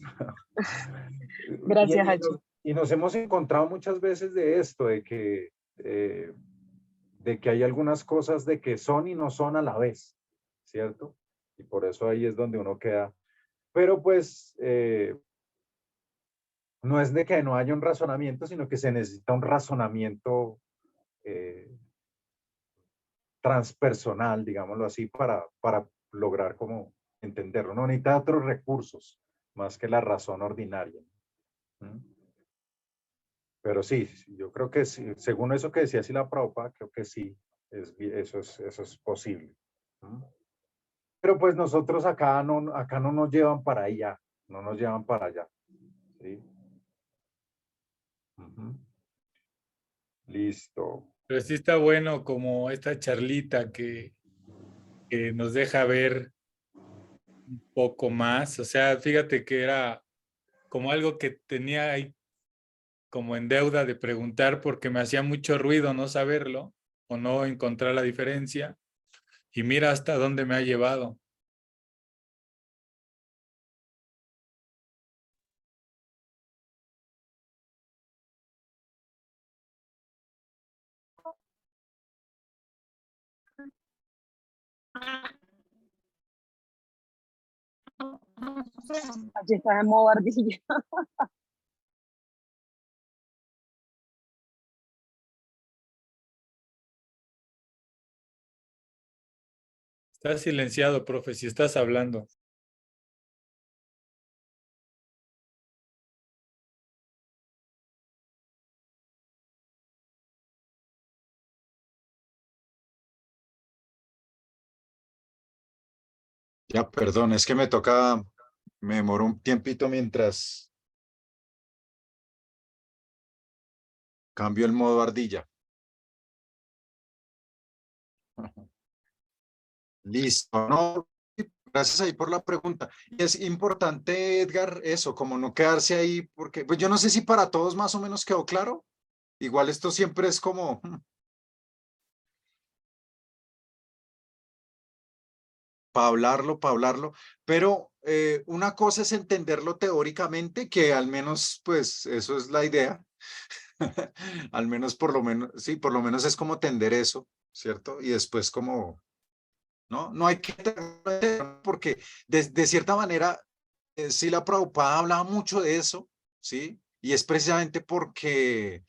Gracias, Hachi. Y nos hemos encontrado muchas veces de esto, de que hay algunas cosas de que son y no son a la vez, ¿cierto? Y por eso ahí es donde uno queda. Pero pues no es de que no haya un razonamiento, sino que se necesita un razonamiento transpersonal, digámoslo así, para lograr como entenderlo. No necesita otros recursos más que la razón ordinaria. ¿Mm? Pero sí, yo creo que sí, según eso que decía Srila Prabhupada, creo que sí, eso es posible. ¿Mm? Pero pues nosotros acá no nos llevan para allá, no nos llevan para allá. ¿Sí? Ujú. Listo. Pero sí está bueno como esta charlita que nos deja ver un poco más. O sea, fíjate que era como algo que tenía ahí como en deuda de preguntar porque me hacía mucho ruido no saberlo o no encontrar la diferencia. Y mira hasta dónde me ha llevado. Hachi está en modo ardilla. Estás silenciado, profe, si estás hablando. Ya, perdón, es que me demoró un tiempito mientras cambio el modo ardilla. Listo, no, gracias ahí por la pregunta. Y es importante, Edgar, eso, como no quedarse ahí, porque pues yo no sé si para todos más o menos quedó claro. Igual esto siempre es como para hablarlo, pero una cosa es entenderlo teóricamente, que al menos pues eso es la idea. Al menos por lo menos, sí, por lo menos es como tender eso, ¿cierto? Y después como, no hay que, porque de cierta manera, sí, la Prabhupada hablaba mucho de eso, ¿sí? Y es precisamente porque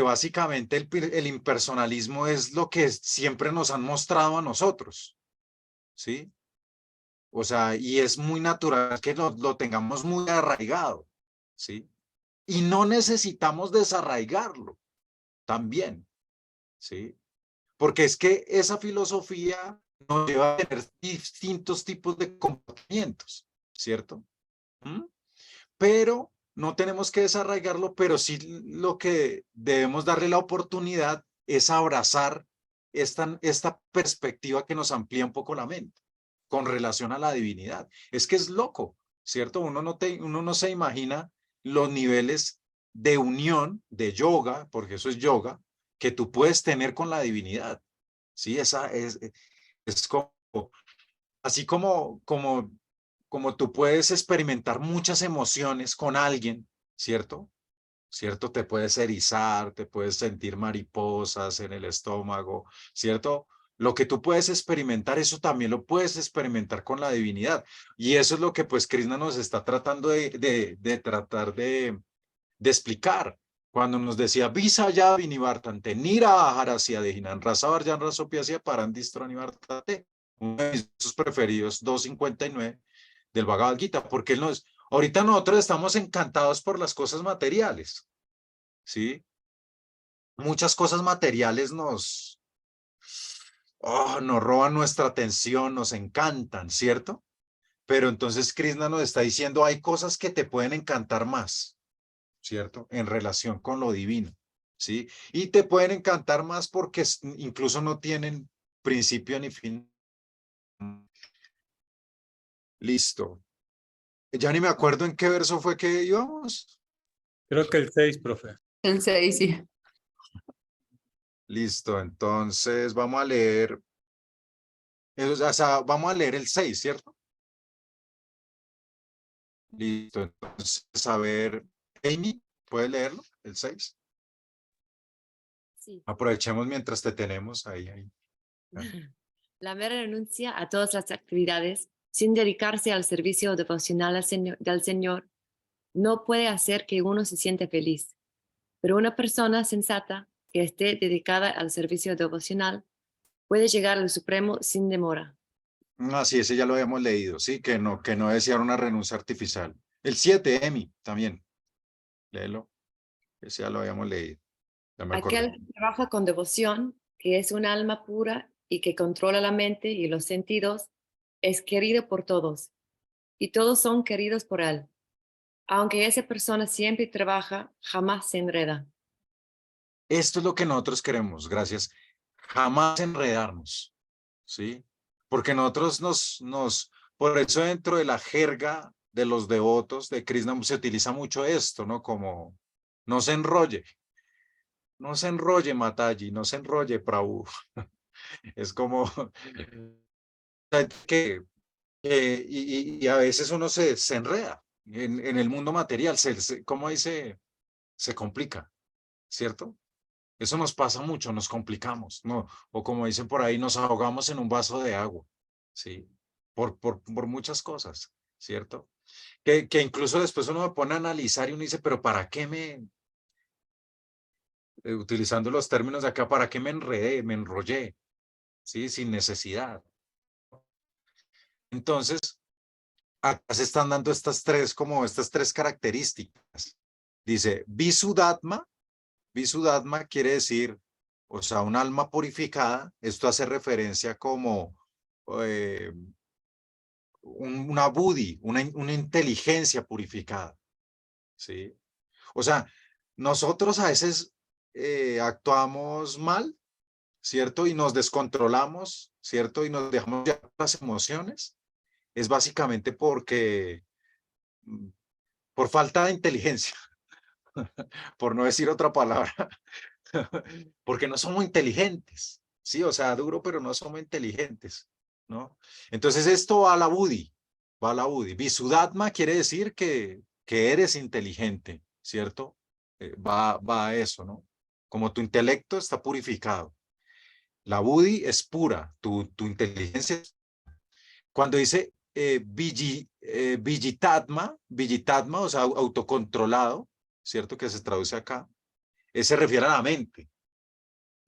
básicamente el impersonalismo es lo que siempre nos han mostrado a nosotros, ¿sí? O sea, y es muy natural que lo tengamos muy arraigado, ¿sí? Y no necesitamos desarraigarlo también, ¿sí? Porque es que esa filosofía nos lleva a tener distintos tipos de comportamientos, ¿cierto? ¿Mm? Pero no tenemos que desarraigarlo, pero sí lo que debemos darle la oportunidad es abrazar esta perspectiva que nos amplía un poco la mente con relación a la divinidad. Es que es loco, ¿cierto? Uno no se imagina los niveles de unión, de yoga, porque eso es yoga, que tú puedes tener con la divinidad. Sí, es como, así como tú puedes experimentar muchas emociones con alguien, ¿cierto? ¿Cierto? Te puedes erizar, te puedes sentir mariposas en el estómago, ¿cierto? Lo que tú puedes experimentar, eso también lo puedes experimentar con la divinidad. Y eso es lo que pues Krishna nos está tratando de explicar. Cuando nos decía, Visa ya vinivartante, Nira Harasya Dejinan, Rasavar Jan Rasopiasia Parandistro Nivartate, uno de sus preferidos, 259 del Bhagavad Gita, porque él nos, ahorita nosotros estamos encantados por las cosas materiales, ¿sí? Muchas cosas materiales nos roban nuestra atención, nos encantan, ¿cierto? Pero entonces Krishna nos está diciendo, hay cosas que te pueden encantar más, ¿cierto? En relación con lo divino, ¿sí? Y te pueden encantar más porque incluso no tienen principio ni fin. Listo. Ya ni me acuerdo en qué verso fue que íbamos. Creo que el 6, profe. El 6, sí. Listo, entonces vamos a leer, o sea, vamos a leer el 6, ¿cierto? Listo, entonces, a ver, Amy, ¿puedes leerlo? El 6. Sí. Aprovechemos mientras te tenemos ahí. La mera renuncia a todas las actividades sin dedicarse al servicio devocional del Señor no puede hacer que uno se sienta feliz. Pero una persona sensata que esté dedicada al servicio devocional puede llegar al Supremo sin demora. Ah, sí, ese ya lo habíamos leído, sí, que no desear una renuncia artificial. El 7, Emi, también. Léelo. Ese ya lo habíamos leído. Ya me acordé. Aquel que trabaja con devoción, que es un alma pura y que controla la mente y los sentidos, es querido por todos, y todos son queridos por él. Aunque esa persona siempre trabaja, jamás se enreda. Esto es lo que nosotros queremos, gracias. Jamás enredarnos, ¿sí? Porque nosotros por eso dentro de la jerga de los devotos de Krishna se utiliza mucho esto, ¿no? Como, no se enrolle Mataji, no se enrolle Prabhu. Es como que, y a veces uno se enreda en el mundo material, ¿cómo dice? Se complica, ¿cierto? Eso nos pasa mucho, nos complicamos, ¿no? O como dicen por ahí, nos ahogamos en un vaso de agua, ¿sí? Por muchas cosas, ¿cierto? Que incluso después uno me pone a analizar y uno dice, pero ¿para qué utilizando los términos de acá, ¿para qué me enredé, me enrollé? ¿Sí? Sin necesidad. Entonces, acá se están dando estas tres características. Dice, Visuddhatma quiere decir, o sea, un alma purificada. Esto hace referencia como una buddhi, una inteligencia purificada, ¿sí? O sea, nosotros a veces actuamos mal, ¿cierto? Y nos descontrolamos, ¿cierto? Y nos dejamos llevar las emociones. Es básicamente por falta de inteligencia, por no decir otra palabra, porque no somos inteligentes, ¿sí? O sea, duro, pero no somos inteligentes, ¿no? Entonces esto va a la buddhi, Visuddhatma quiere decir que eres inteligente, ¿cierto? Va a eso, ¿no? Como tu intelecto está purificado. La buddhi es pura, tu inteligencia. Cuando dice Vijitatma, o sea, autocontrolado, ¿cierto? Que se traduce acá, se refiere a la mente,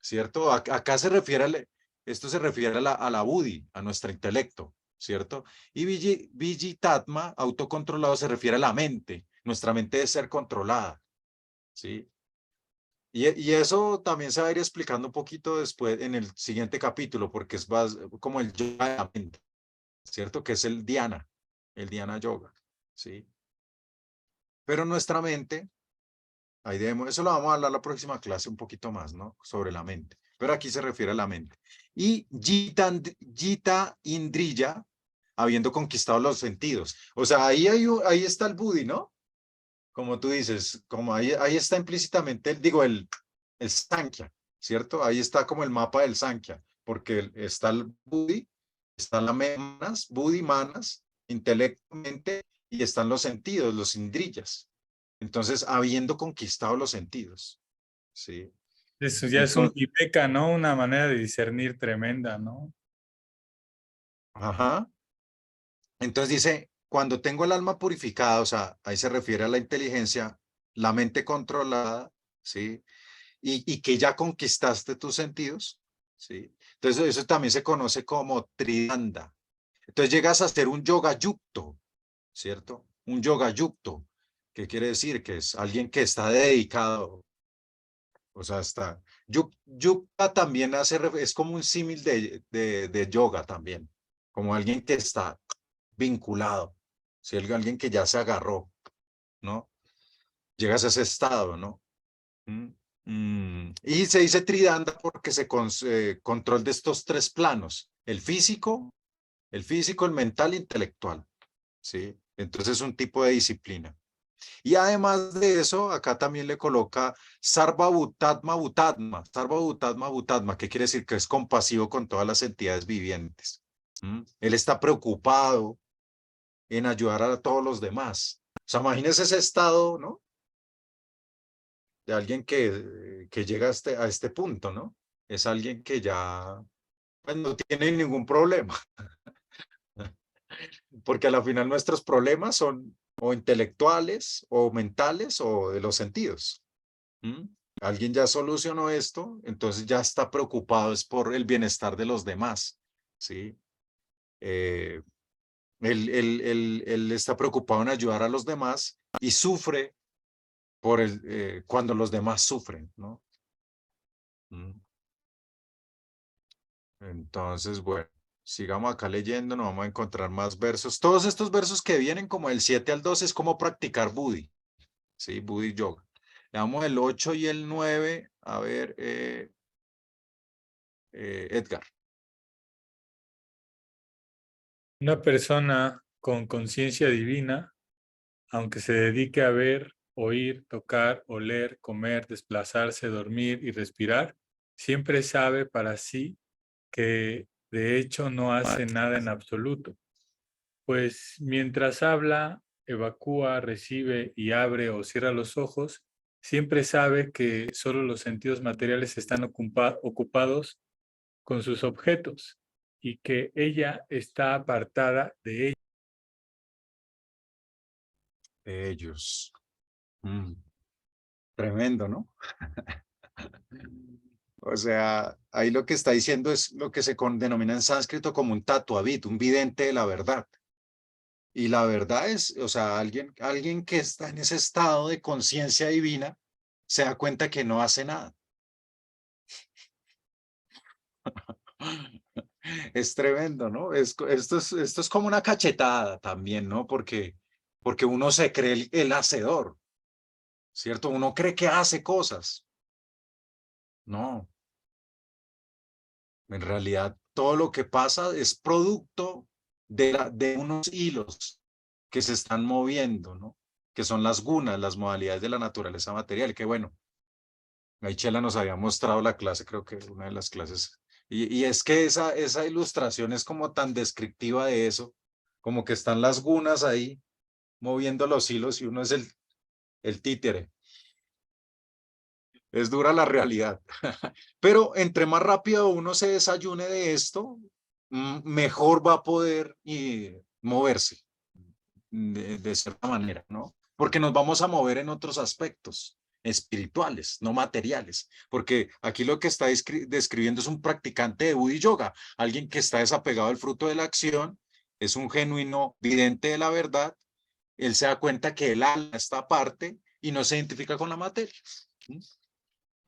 ¿cierto? Acá se refiere, esto se refiere a la buddhi, a nuestro intelecto, ¿cierto? Y Vijitatma, autocontrolado, se refiere a la mente. Nuestra mente debe ser controlada, ¿sí? Y eso también se va a ir explicando un poquito después en el siguiente capítulo, porque es más como el yoga de la mente, ¿cierto? Que es el dhyana yoga, ¿sí? Pero nuestra mente, ahí debemos, eso lo vamos a hablar la próxima clase un poquito más, ¿no? Sobre la mente, pero aquí se refiere a la mente. Y Jita Indriya, habiendo conquistado los sentidos. O sea, ahí está el buddhi, ¿no? Como tú dices, como ahí está implícitamente, el Sankhya, ¿cierto? Ahí está como el mapa del Sankhya, porque está el buddhi, están las buddhi, manas, intelectualmente, y están los sentidos, los indriyas. Entonces, habiendo conquistado los sentidos, ¿sí? Eso ya es un viveka, ¿no? Una manera de discernir tremenda, ¿no? Ajá. Entonces dice, cuando tengo el alma purificada, o sea, ahí se refiere a la inteligencia, la mente controlada, ¿sí? Y que ya conquistaste tus sentidos, ¿sí? Entonces eso también se conoce como tridanda. Entonces llegas a ser un yoga yukto, ¿cierto? Un yoga yukto, ¿qué quiere decir? Que es alguien que está dedicado, o sea, está... Yukta también es como un símil de yoga también, como alguien que está vinculado, si alguien que ya se agarró, ¿no? Llegas a ese estado, ¿no? Y se dice tridanda porque control de estos tres planos, el mental e intelectual, ¿sí? Entonces es un tipo de disciplina. Y además de eso, acá también le coloca Sarva Bhutatma Bhutatma, Sarva Bhutatma Bhutatma, que quiere decir que es compasivo con todas las entidades vivientes. Él está preocupado en ayudar a todos los demás. O sea, imagínese ese estado, ¿no? De alguien que llega a este punto, ¿no? Es alguien que ya pues, no tiene ningún problema, porque a la final nuestros problemas son o intelectuales o mentales o de los sentidos. Alguien ya solucionó esto, entonces ya está preocupado es por el bienestar de los demás, ¿sí? Él está preocupado en ayudar a los demás y sufre cuando los demás sufren, ¿no? Entonces, bueno, sigamos acá leyendo, nos vamos a encontrar más versos. Todos estos versos que vienen como el 7 al 12 es como practicar Buddhi, ¿sí? Buddhi Yoga. Le damos el 8 y el 9, a ver, Edgar. Una persona con conciencia divina, aunque se dedique a ver, oír, tocar, oler, comer, desplazarse, dormir y respirar, siempre sabe para sí que de hecho no hace nada en absoluto, pues mientras habla, evacúa, recibe y abre o cierra los ojos, siempre sabe que solo los sentidos materiales están ocupados con sus objetos y que ella está apartada de ellos. Ellos. Tremendo, ¿no? O sea, ahí lo que está diciendo es lo que se denomina en sánscrito como un tatuabit, un vidente de la verdad. Y la verdad es, o sea, alguien que está en ese estado de conciencia divina se da cuenta que no hace nada. Es tremendo, ¿no? Esto es como una cachetada también, ¿no? Porque uno se cree el hacedor, ¿cierto? Uno cree que hace cosas. No, en realidad todo lo que pasa es producto de unos hilos que se están moviendo, ¿no? Que son las gunas, las modalidades de la naturaleza material, que bueno, ahí Chela nos había mostrado la clase, creo que una de las clases. Y es que esa ilustración es como tan descriptiva de eso, como que están las gunas ahí moviendo los hilos y uno es el títere. Es dura la realidad. Pero entre más rápido uno se desayune de esto, mejor va a poder moverse de cierta manera, ¿no? Porque nos vamos a mover en otros aspectos espirituales, no materiales, porque aquí lo que está describiendo es un practicante de Buddhi Yoga, alguien que está desapegado del fruto de la acción, es un genuino vidente de la verdad, él se da cuenta que el alma está aparte y no se identifica con la materia.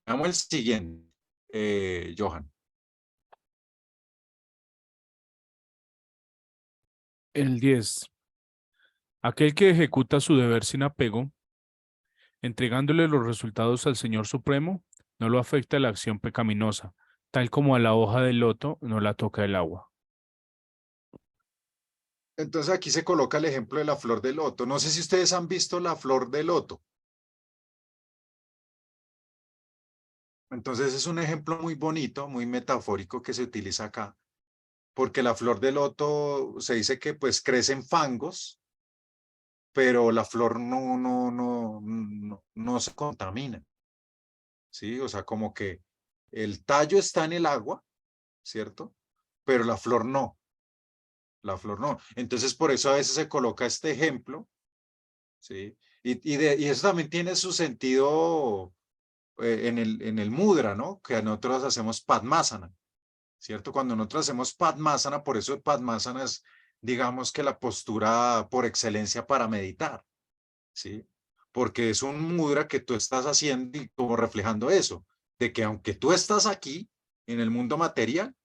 Vamos al siguiente, Johan. El 10. Aquel que ejecuta su deber sin apego, entregándole los resultados al Señor Supremo, no lo afecta la acción pecaminosa, tal como a la hoja del loto no la toca el agua. Entonces aquí se coloca el ejemplo de la flor de loto. No sé si ustedes han visto la flor de loto. Entonces es un ejemplo muy bonito, muy metafórico que se utiliza acá, porque la flor de loto se dice que pues crece en fangos, pero la flor no se contamina. ¿sí? O sea, como que el tallo está en el agua, ¿cierto? Pero la flor no. La flor no. Entonces, por eso a veces se coloca este ejemplo, ¿sí? Y eso también tiene su sentido en el mudra, ¿no? Que nosotros hacemos padmasana, ¿cierto? Cuando nosotros hacemos padmasana, por eso padmasana es, digamos que la postura por excelencia para meditar, ¿sí? Porque es un mudra que tú estás haciendo y como reflejando eso, de que aunque tú estás aquí en el mundo material,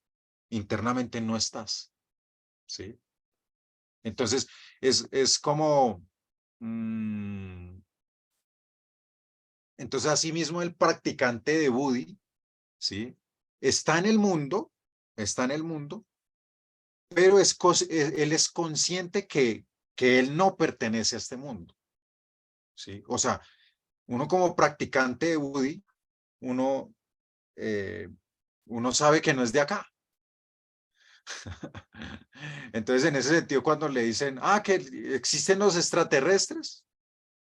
internamente no estás, ¿sí? Entonces, es como, entonces asimismo el practicante de Budi, ¿sí? Está en el mundo, pero él es consciente que él no pertenece a este mundo, ¿sí? O sea, uno como practicante de Budi, uno, eh, uno sabe que no es de acá. Entonces, en ese sentido, cuando le dicen, que existen los extraterrestres,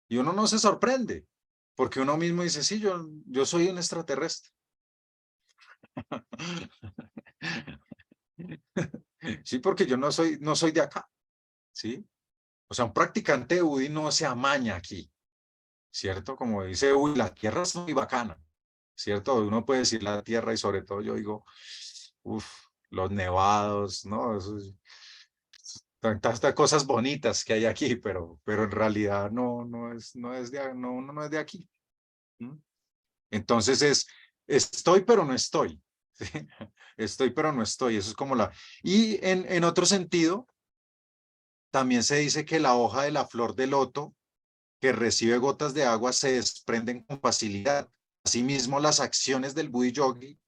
y uno no se sorprende, porque uno mismo dice, sí, yo soy un extraterrestre. Sí, porque yo no soy de acá, ¿sí? O sea, un practicante de Budi no se amaña aquí, ¿cierto? Como dice, uy, la tierra es muy bacana, ¿cierto? Uno puede decir la tierra y sobre todo yo digo, uff, los nevados, ¿no? Tantas cosas bonitas que hay aquí, pero en realidad uno no es de aquí. ¿Mm? Entonces estoy, pero no estoy. ¿Sí? Estoy, pero no estoy. Eso es como la... Y en otro sentido, también se dice que la hoja de la flor de loto que recibe gotas de agua se desprenden con facilidad. Asimismo, las acciones del Budi Yogi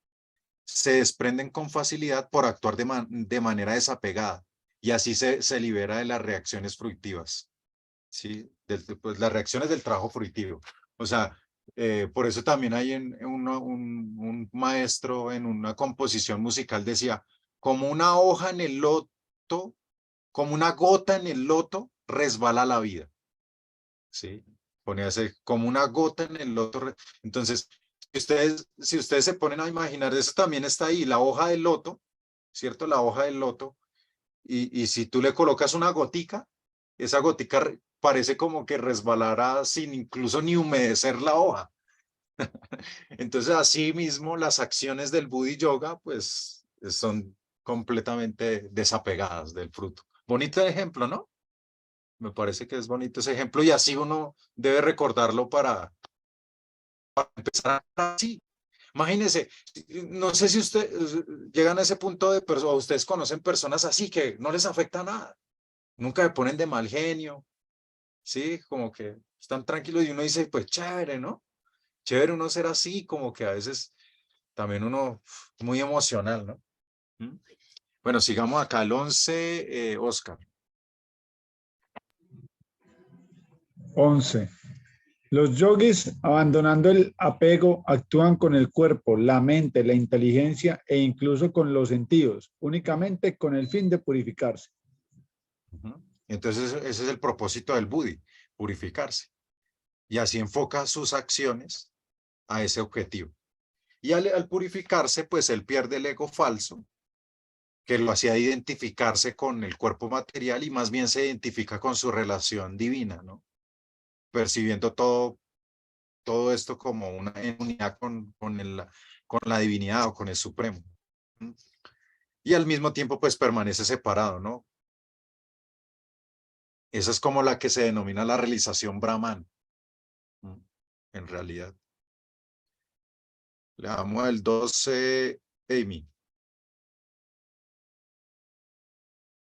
se desprenden con facilidad por actuar de manera desapegada y así se libera de las reacciones fruitivas, ¿sí? Pues, las reacciones del trabajo fruitivo. O sea, por eso también hay un maestro en una composición musical decía, como una hoja en el loto, como una gota en el loto, resbala la vida. ¿Sí? Poníase como una gota en el loto. Entonces, si ustedes se ponen a imaginar, eso también está ahí, la hoja del loto, ¿cierto? La hoja del loto. Y si tú le colocas una gotica, esa gotica parece como que resbalará sin incluso ni humedecer la hoja. Entonces, así mismo, las acciones del Budi Yoga, pues, son completamente desapegadas del fruto. Bonito ejemplo, ¿no? Me parece que es bonito ese ejemplo y así uno debe recordarlo para empezar así. Imagínense, no sé si ustedes llegan a ese punto de personas, o ustedes conocen personas así que no les afecta nada, nunca me ponen de mal genio, ¿sí? Como que están tranquilos y uno dice, pues chévere, ¿no? Chévere uno ser así, como que a veces también uno muy emocional, ¿no? ¿Mm? Bueno, sigamos acá, el 11, Oscar. 11. Los yogis, abandonando el apego, actúan con el cuerpo, la mente, la inteligencia e incluso con los sentidos, únicamente con el fin de purificarse. Entonces, ese es el propósito del Budi, purificarse. Y así enfoca sus acciones a ese objetivo. Y al purificarse, pues él pierde el ego falso, que lo hacía identificarse con el cuerpo material y más bien se identifica con su relación divina, ¿no? Percibiendo todo esto como una unidad con la divinidad o con el supremo. Y al mismo tiempo, pues permanece separado, ¿no? Esa es como la que se denomina la realización Brahman, en realidad. Le damos el 12, Amy.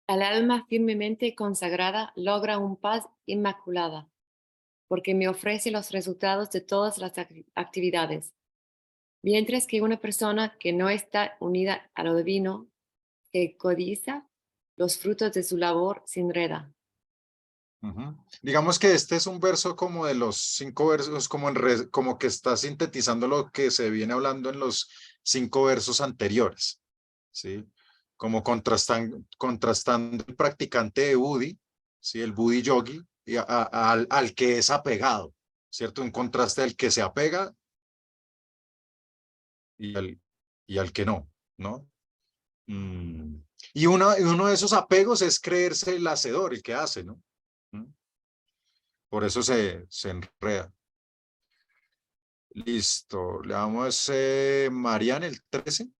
El alma firmemente consagrada logra un paz inmaculada, porque me ofrece los resultados de todas las actividades, mientras que una persona que no está unida a lo divino, que codicia los frutos de su labor, se enreda. Digamos que este es un verso como de los 5 versos, como que está sintetizando lo que se viene hablando en los 5 versos anteriores, ¿sí? Como contrastando el practicante de Budi, ¿sí? El Budi Yogi, y al que es apegado, ¿cierto? Un contraste al que se apega y al que no, ¿no? Y uno de esos apegos es creerse el hacedor, el que hace, ¿no? Por eso se enreda. Listo, le damos Mariana el 13.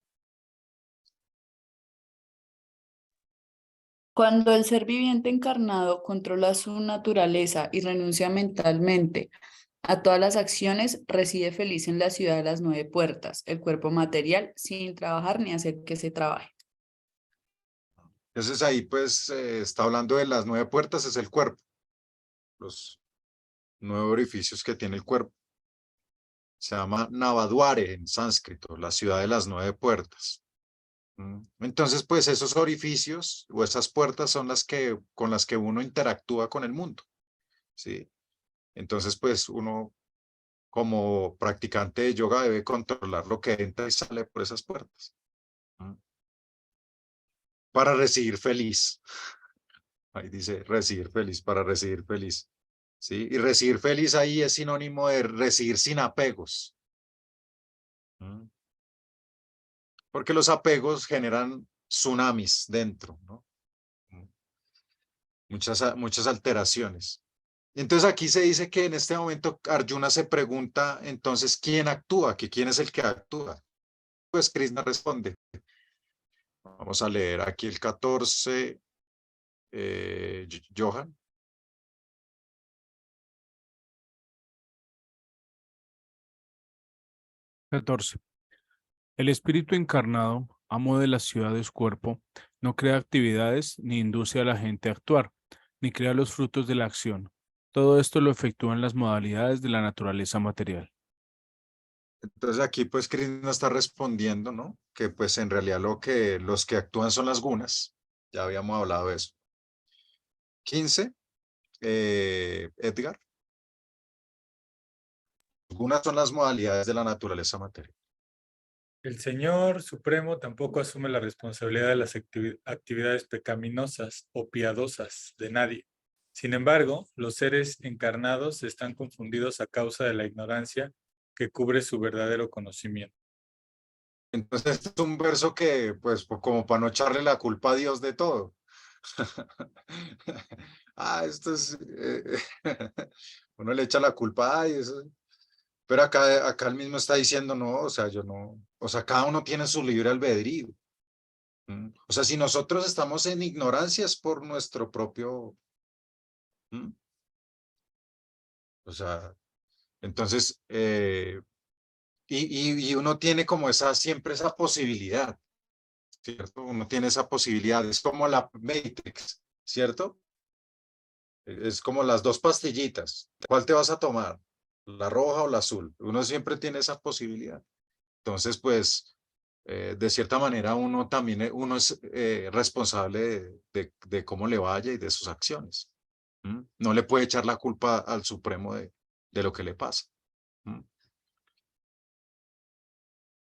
Cuando el ser viviente encarnado controla su naturaleza y renuncia mentalmente a todas las acciones, reside feliz en la ciudad de las 9 puertas, el cuerpo material, sin trabajar ni hacer que se trabaje. Entonces ahí pues está hablando de las 9 puertas, es el cuerpo, los 9 orificios que tiene el cuerpo. Se llama Navaduare en sánscrito, la ciudad de las 9 puertas. Entonces, pues esos orificios o esas puertas son con las que uno interactúa con el mundo, ¿sí? Entonces, pues uno como practicante de yoga debe controlar lo que entra y sale por esas puertas. Para recibir feliz. Ahí dice recibir feliz, para recibir feliz. ¿Sí? Y recibir feliz ahí es sinónimo de recibir sin apegos. Porque los apegos generan tsunamis dentro, ¿no? Muchas alteraciones. Entonces aquí se dice que en este momento Arjuna se pregunta entonces quién actúa, que quién es el que actúa. Pues Krishna responde. Vamos a leer aquí el 14, Johan. XIV. El espíritu encarnado, amo de las ciudades cuerpo, no crea actividades ni induce a la gente a actuar, ni crea los frutos de la acción. Todo esto lo efectúan las modalidades de la naturaleza material. Entonces aquí pues Krishna está respondiendo, ¿no? Que pues en realidad los que actúan son las gunas. Ya habíamos hablado de eso. 15, Edgar. Las gunas son las modalidades de la naturaleza material. El Señor Supremo tampoco asume la responsabilidad de las actividades pecaminosas o piadosas de nadie. Sin embargo, los seres encarnados están confundidos a causa de la ignorancia que cubre su verdadero conocimiento. Entonces este es un verso que pues como para no echarle la culpa a Dios de todo. Esto es... uno le echa la culpa, eso. Pero acá él mismo está diciendo, no, o sea, yo no, o sea, cada uno tiene su libre albedrío. O sea, si nosotros estamos en ignorancia es por nuestro propio... O sea, entonces, y uno tiene como siempre esa posibilidad, ¿cierto? Uno tiene esa posibilidad, es como la Matrix, ¿cierto? Es como las dos pastillitas, ¿cuál te vas a tomar? ¿La roja o la azul? Uno siempre tiene esa posibilidad. Entonces, pues, de cierta manera uno también uno es responsable de cómo le vaya y de sus acciones. No le puede echar la culpa al Supremo de lo que le pasa.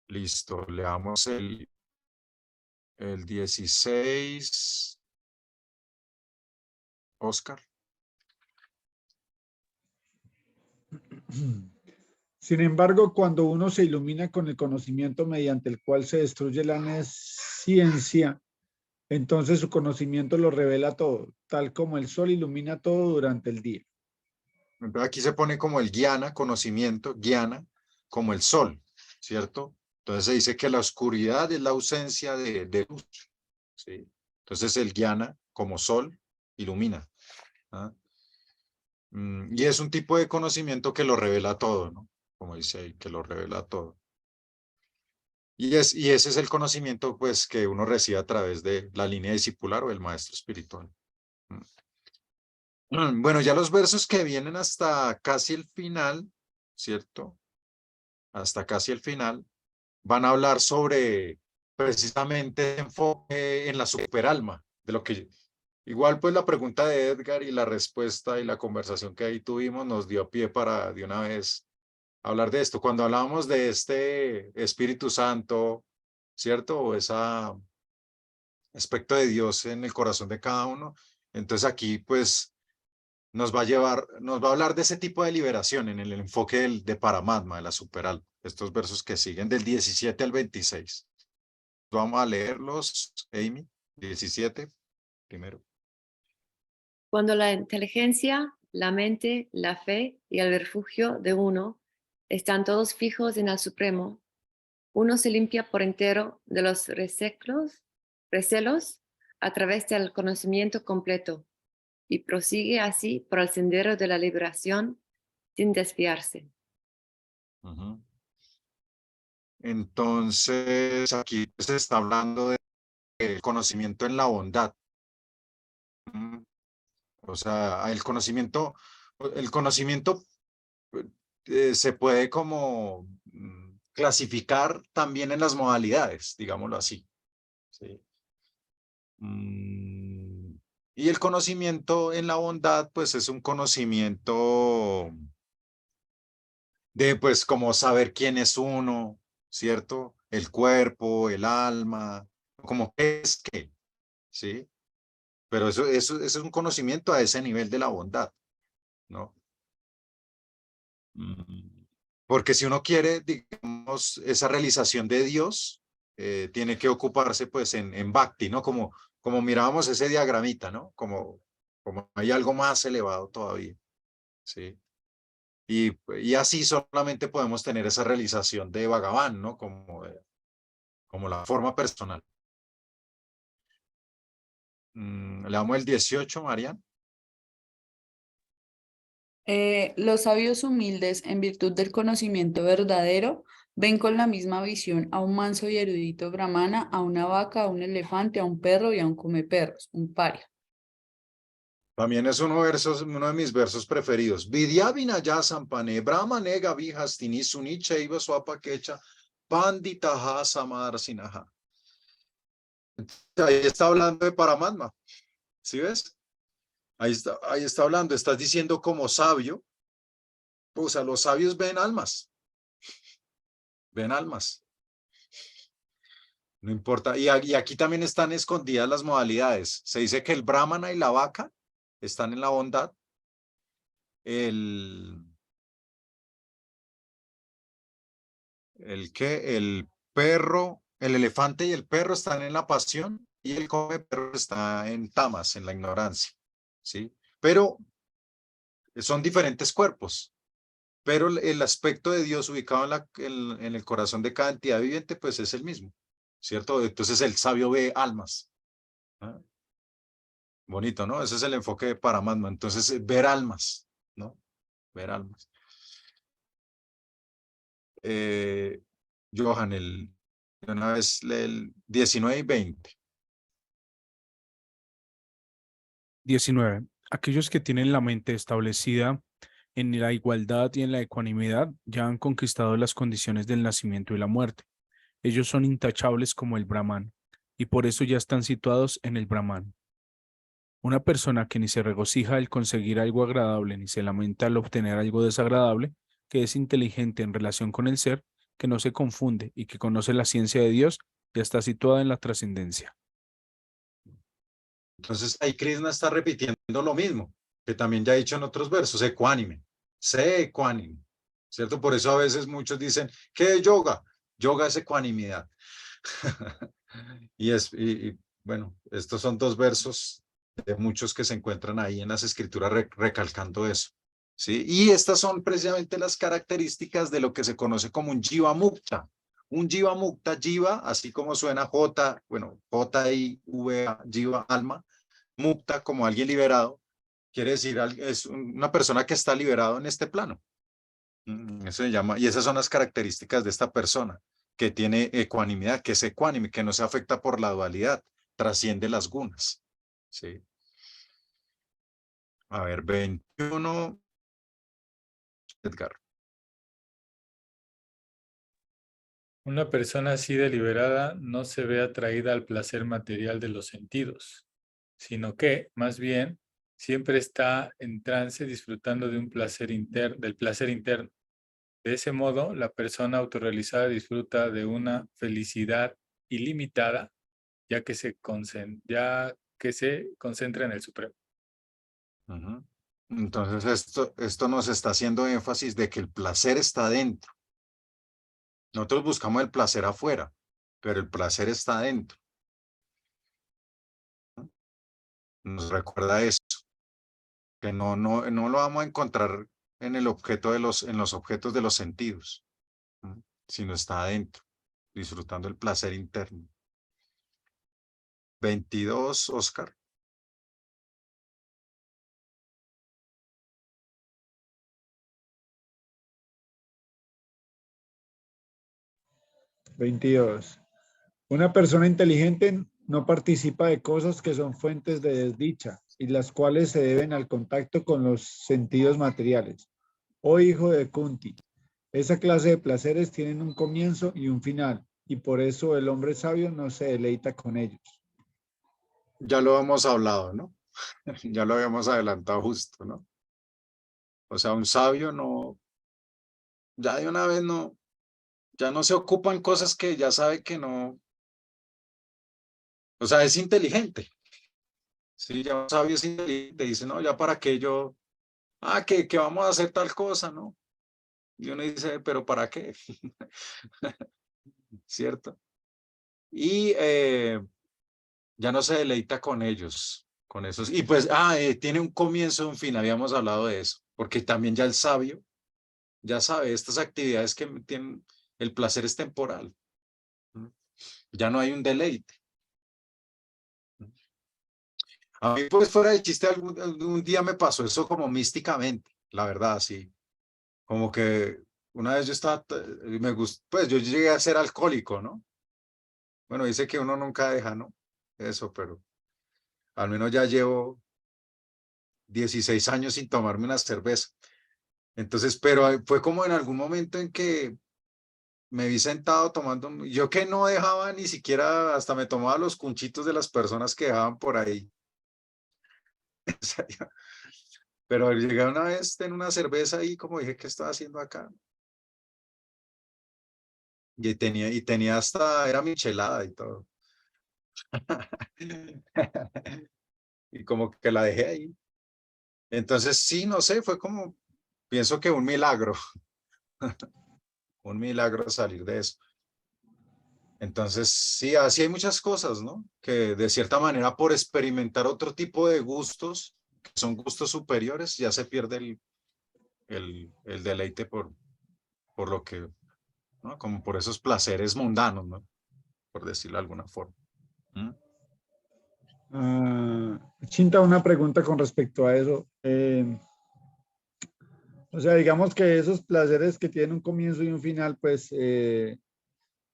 Listo, leamos el 16. Oscar. Sin embargo, cuando uno se ilumina con el conocimiento mediante el cual se destruye la ciencia, entonces su conocimiento lo revela todo, tal como el sol ilumina todo durante el día. Aquí se pone como el guiana, conocimiento, guiana, como el sol, ¿cierto? Entonces se dice que la oscuridad es la ausencia de luz, ¿sí? Entonces el guiana, como sol, ilumina. Y es un tipo de conocimiento que lo revela todo, ¿no? Como dice ahí, que lo revela todo. Y ese es el conocimiento, pues, que uno recibe a través de la línea discipular o el maestro espiritual. Bueno, ya los versos que vienen hasta casi el final, ¿cierto? Hasta casi el final, van a hablar sobre precisamente enfoque en la superalma, de lo que igual pues la pregunta de Edgar y la respuesta y la conversación que ahí tuvimos nos dio pie para de una vez hablar de esto. Cuando hablábamos de este Espíritu Santo, ¿cierto? O ese aspecto de Dios en el corazón de cada uno, entonces aquí pues nos va a llevar, nos va a hablar de ese tipo de liberación en el enfoque de Paramatma, de la superalma. Estos versos que siguen del 17 al 26. Vamos a leerlos, Amy. 17 primero. Cuando la inteligencia, la mente, la fe y el refugio de uno están todos fijos en el Supremo, uno se limpia por entero de los recelos a través del conocimiento completo y prosigue así por el sendero de la liberación sin desviarse. Ujú. Entonces, aquí se está hablando del conocimiento en la bondad. O sea, el conocimiento se puede como clasificar también en las modalidades, digámoslo así. ¿Sí? Y el conocimiento en la bondad, pues es un conocimiento de, pues, como saber quién es uno, ¿cierto? El cuerpo, el alma, como qué es qué, ¿sí? Pero eso es un conocimiento a ese nivel de la bondad, ¿no? Porque si uno quiere, digamos, esa realización de Dios, tiene que ocuparse pues en Bhakti, ¿no? Como mirábamos ese diagramita, ¿no? Como hay algo más elevado todavía, ¿sí? Y así solamente podemos tener esa realización de Bhagavan, ¿no? Como la forma personal. Le damos el 18, Marian. Los sabios humildes, en virtud del conocimiento verdadero, ven con la misma visión a un manso y erudito brahmana, a una vaca, a un elefante, a un perro y a un comeperros, un paria. También es uno de mis versos preferidos. Vidya vinaya sampane, brahmane gavihastini sunicha iva swapa kecha panditaha samarsinaha. Ahí está hablando de Paramatma. ¿Sí ves? Ahí está hablando. Estás diciendo como sabio. O sea, los sabios ven almas. Ven almas. No importa. Y aquí también están escondidas las modalidades. Se dice que el brahmana y la vaca están en la bondad. El perro, el elefante y el perro están en la pasión y el come perro está en tamas, en la ignorancia, ¿sí? Pero son diferentes cuerpos, pero el aspecto de Dios ubicado en el corazón de cada entidad viviente, pues es el mismo, ¿cierto? Entonces el sabio ve almas. ¿Ah? Bonito, ¿no? Ese es el enfoque de Paramatma. Entonces, ver almas, ¿no? Ver almas. Johan, una vez el 19 y 20. 19. Aquellos que tienen la mente establecida en la igualdad y en la ecuanimidad ya han conquistado las condiciones del nacimiento y la muerte. Ellos son intachables como el Brahman y por eso ya están situados en el Brahman. Una persona que ni se regocija al conseguir algo agradable ni se lamenta al obtener algo desagradable, que es inteligente en relación con el ser, que no se confunde y que conoce la ciencia de Dios, ya está situada en la trascendencia. Entonces ahí Krishna está repitiendo lo mismo, que también ya ha dicho en otros versos, ecuánime, sé ecuánime, ¿cierto? Por eso a veces muchos dicen, ¿qué es yoga? Yoga es ecuanimidad. y bueno, estos son dos versos de muchos que se encuentran ahí en las escrituras recalcando eso, ¿sí? Y estas son precisamente las características de lo que se conoce como un jiva mukta. Un jiva mukta, jiva, así como suena J, bueno, J-I-V-A, jiva, alma, mukta como alguien liberado, quiere decir es una persona que está liberado en este plano. Eso se llama, y esas son las características de esta persona, que tiene ecuanimidad, que es ecuánime, que no se afecta por la dualidad, trasciende las gunas. ¿Sí? A ver, 21, Edgar. Una persona así deliberada no se ve atraída al placer material de los sentidos, sino que, más bien, siempre está en trance disfrutando de un placer del placer interno. De ese modo, la persona autorrealizada disfruta de una felicidad ilimitada, ya que se concentra en el Supremo. Entonces esto nos está haciendo énfasis de que el placer está dentro. Nosotros buscamos el placer afuera, pero el placer está dentro. Nos recuerda eso, que no lo vamos a encontrar en el objeto en los objetos de los sentidos, ¿no? Sino está adentro, disfrutando el placer interno. 22, Oscar. 22. Una persona inteligente no participa de cosas que son fuentes de desdicha y las cuales se deben al contacto con los sentidos materiales. Oh hijo de Kunti, esa clase de placeres tienen un comienzo y un final, y por eso el hombre sabio no se deleita con ellos. Ya lo hemos hablado, ¿no? Ya lo habíamos adelantado justo, ¿no? O sea, un sabio no, ya de una vez no, ya no se ocupa en cosas que ya sabe que no, o sea, es inteligente. Sí, ya un sabio es inteligente, dice, no, ya para qué yo, que vamos a hacer tal cosa, ¿no? Y uno dice, pero ¿para qué? ¿Cierto? Y ya no se deleita con ellos, con esos. Y pues, tiene un comienzo y un fin, habíamos hablado de eso, porque también ya el sabio ya sabe, estas actividades que tienen, el placer es temporal. Ya no hay un deleite. A mí, pues, fuera de chiste, algún día me pasó eso como místicamente, la verdad, sí. Como que una vez yo estaba, me gustó, pues yo llegué a ser alcohólico, ¿no? Bueno, dice que uno nunca deja, ¿no? Eso, pero al menos ya llevo 16 años sin tomarme una cerveza. Entonces, pero fue como en algún momento en que me vi sentado tomando, yo que no dejaba ni siquiera, hasta me tomaba los cunchitos de las personas que dejaban por ahí. En serio. Pero llegué una vez en una cerveza y como dije, ¿qué estaba haciendo acá? Y tenía hasta, era michelada y todo. Y como que la dejé ahí. Entonces, sí, no sé, fue como, pienso que un milagro, un milagro salir de eso. Entonces, sí, así hay muchas cosas, ¿no? Que de cierta manera por experimentar otro tipo de gustos, que son gustos superiores, ya se pierde el deleite por lo que, ¿no? Como por esos placeres mundanos, ¿no? Por decirlo de alguna forma. ¿Mm? Chinta, una pregunta con respecto a eso. O sea, digamos que esos placeres que tienen un comienzo y un final, pues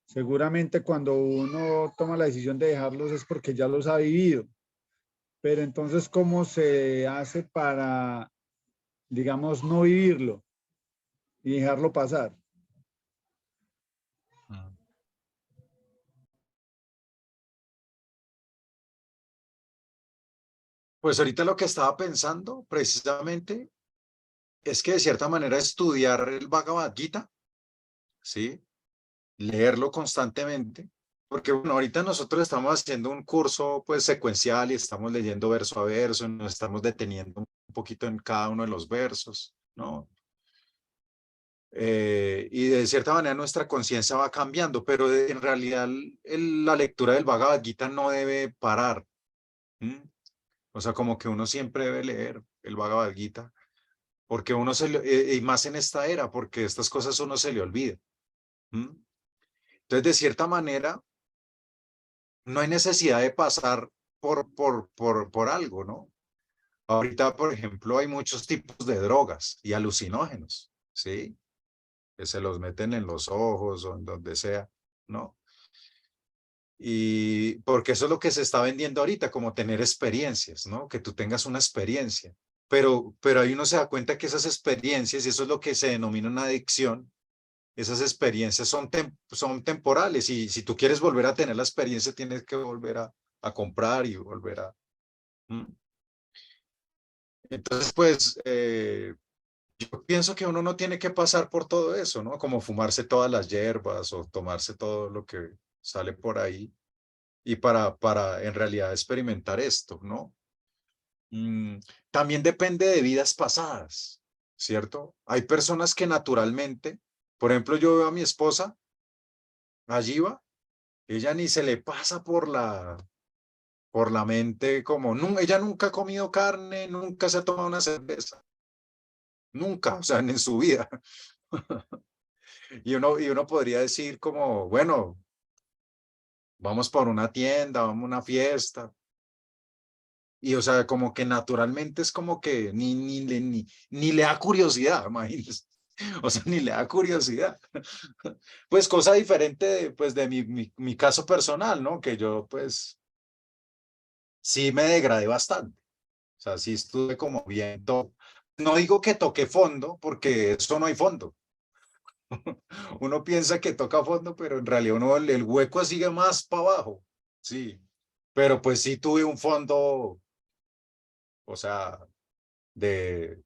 seguramente cuando uno toma la decisión de dejarlos es porque ya los ha vivido. Pero entonces, ¿cómo se hace para, digamos, no vivirlo y dejarlo pasar? Mm. Pues ahorita lo que estaba pensando precisamente es que de cierta manera estudiar el Bhagavad Gita, ¿sí? Leerlo constantemente, porque bueno, ahorita nosotros estamos haciendo un curso pues secuencial y estamos leyendo verso a verso, nos estamos deteniendo un poquito en cada uno de los versos, ¿no? Y de cierta manera nuestra conciencia va cambiando, pero en realidad la lectura del Bhagavad Gita no debe parar. ¿Mm? O sea, como que uno siempre debe leer el Bhagavad Gita, porque uno y más en esta era, porque estas cosas uno se le olvida. ¿Mm? Entonces, de cierta manera, no hay necesidad de pasar por algo, ¿no? Ahorita, por ejemplo, hay muchos tipos de drogas y alucinógenos, ¿sí? Que se los meten en los ojos o en donde sea, ¿no? Y porque eso es lo que se está vendiendo ahorita, como tener experiencias, ¿no? Que tú tengas una experiencia. Pero ahí uno se da cuenta que esas experiencias, y eso es lo que se denomina una adicción, esas experiencias son temporales y si tú quieres volver a tener la experiencia, tienes que volver a comprar y volver a... ¿Mm? Entonces, pues, yo pienso que uno no tiene que pasar por todo eso, ¿no? Como fumarse todas las hierbas o tomarse todo lo que sale por ahí y para en realidad experimentar esto, ¿no? También depende de vidas pasadas, ¿cierto? Hay personas que naturalmente, por ejemplo, yo veo a mi esposa, allí va, ella ni se le pasa por la mente como, ella nunca ha comido carne, nunca se ha tomado una cerveza, nunca, o sea, en su vida. Y uno podría decir como, bueno, vamos por una tienda, vamos a una fiesta. Y o sea, como que naturalmente es como que ni le da curiosidad, imagínense. O sea, ni le da curiosidad. Pues cosa diferente de, pues, de mi caso personal, ¿no? Que yo pues sí me degradé bastante. O sea, sí estuve como bien. No digo que toqué fondo, porque eso no hay fondo. Uno piensa que toca fondo, pero en realidad el hueco sigue más para abajo. Sí. Pero pues sí tuve un fondo, o sea, de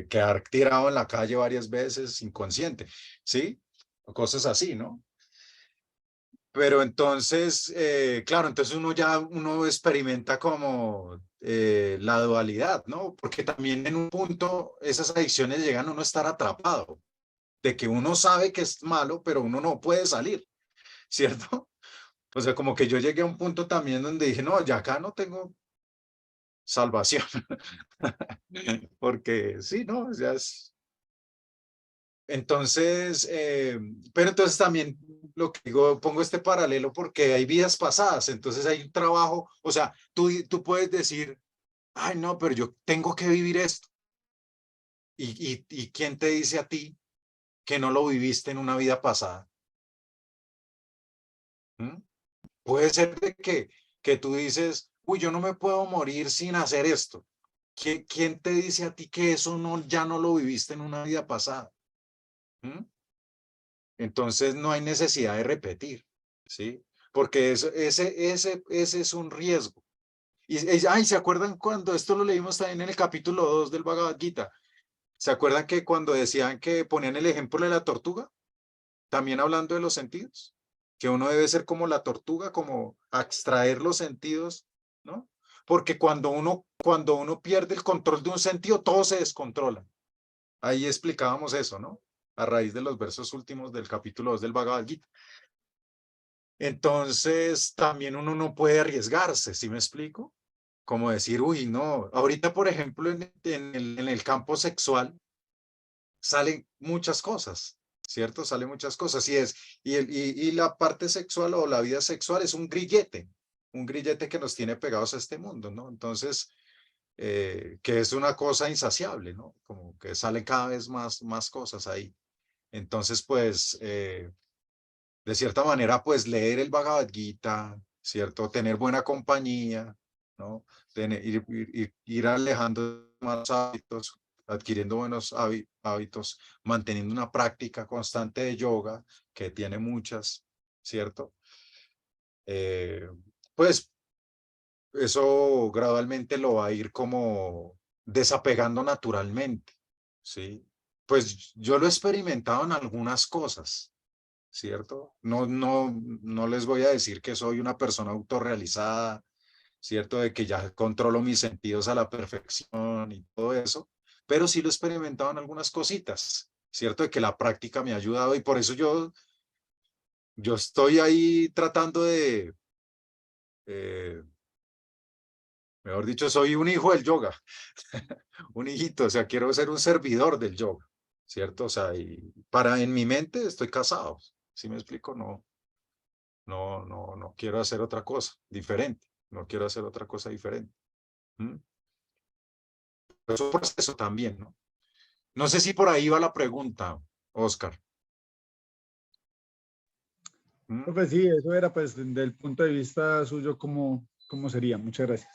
quedar tirado en la calle varias veces inconsciente, ¿sí? O cosas así, ¿no? Pero entonces, claro, entonces uno experimenta como la dualidad, ¿no? Porque también en un punto esas adicciones llegan a uno a estar atrapado, de que uno sabe que es malo, pero uno no puede salir, ¿cierto? O sea, como que yo llegué a un punto también donde dije, no, ya acá no tengo salvación, porque sí, no, ya es. Entonces, pero entonces también lo que digo, pongo este paralelo porque hay vidas pasadas, entonces hay un trabajo, o sea, tú puedes decir, ay, no, pero yo tengo que vivir esto. ¿Y quién te dice a ti que no lo viviste en una vida pasada? ¿Mm? Puede ser de que tú dices, uy, yo no me puedo morir sin hacer esto. ¿Quién te dice a ti que eso ya no lo viviste en una vida pasada? ¿Mm? Entonces no hay necesidad de repetir, ¿sí? Porque ese es un riesgo. Ay, ¿se acuerdan cuando esto lo leímos también en el capítulo 2 del Bhagavad Gita? ¿Se acuerdan que cuando decían que ponían el ejemplo de la tortuga? También hablando de los sentidos, que uno debe ser como la tortuga, como extraer los sentidos, ¿no? Porque cuando uno pierde el control de un sentido, todo se descontrola. Ahí explicábamos eso, ¿no? A raíz de los versos últimos del capítulo 2 del Bhagavad Gita. Entonces, también uno no puede arriesgarse, ¿sí me explico? Como decir, uy, no. Ahorita, por ejemplo, en el campo sexual salen muchas cosas, ¿cierto? Salen muchas cosas. Y la parte sexual o la vida sexual es un grillete que nos tiene pegados a este mundo, ¿no? Entonces, que es una cosa insaciable, ¿no? Como que salen cada vez más cosas ahí. Entonces, pues, de cierta manera, pues leer el Bhagavad Gita, ¿cierto? Tener buena compañía, ¿no? Ir alejando malos hábitos, adquiriendo buenos hábitos, manteniendo una práctica constante de yoga, que tiene muchas, ¿cierto? Pues eso gradualmente lo va a ir como desapegando naturalmente, ¿sí? Pues yo lo he experimentado en algunas cosas, ¿cierto? No les voy a decir que soy una persona autorrealizada, ¿cierto? De que ya controlo mis sentidos a la perfección y todo eso, pero sí lo he experimentado en algunas cositas, ¿cierto? De que la práctica me ha ayudado y por eso yo estoy ahí tratando eh, mejor dicho, soy un hijo del yoga, un hijito, o sea, quiero ser un servidor del yoga, ¿cierto? O sea, en mi mente estoy casado, ¿sí me explico? No quiero hacer otra cosa diferente. No quiero hacer otra cosa diferente. ¿Mm? Pero es un proceso también, ¿no? No sé si por ahí va la pregunta, Oscar. ¿Mm? Pues sí, eso era pues desde el punto de vista suyo, ¿cómo sería? Muchas gracias.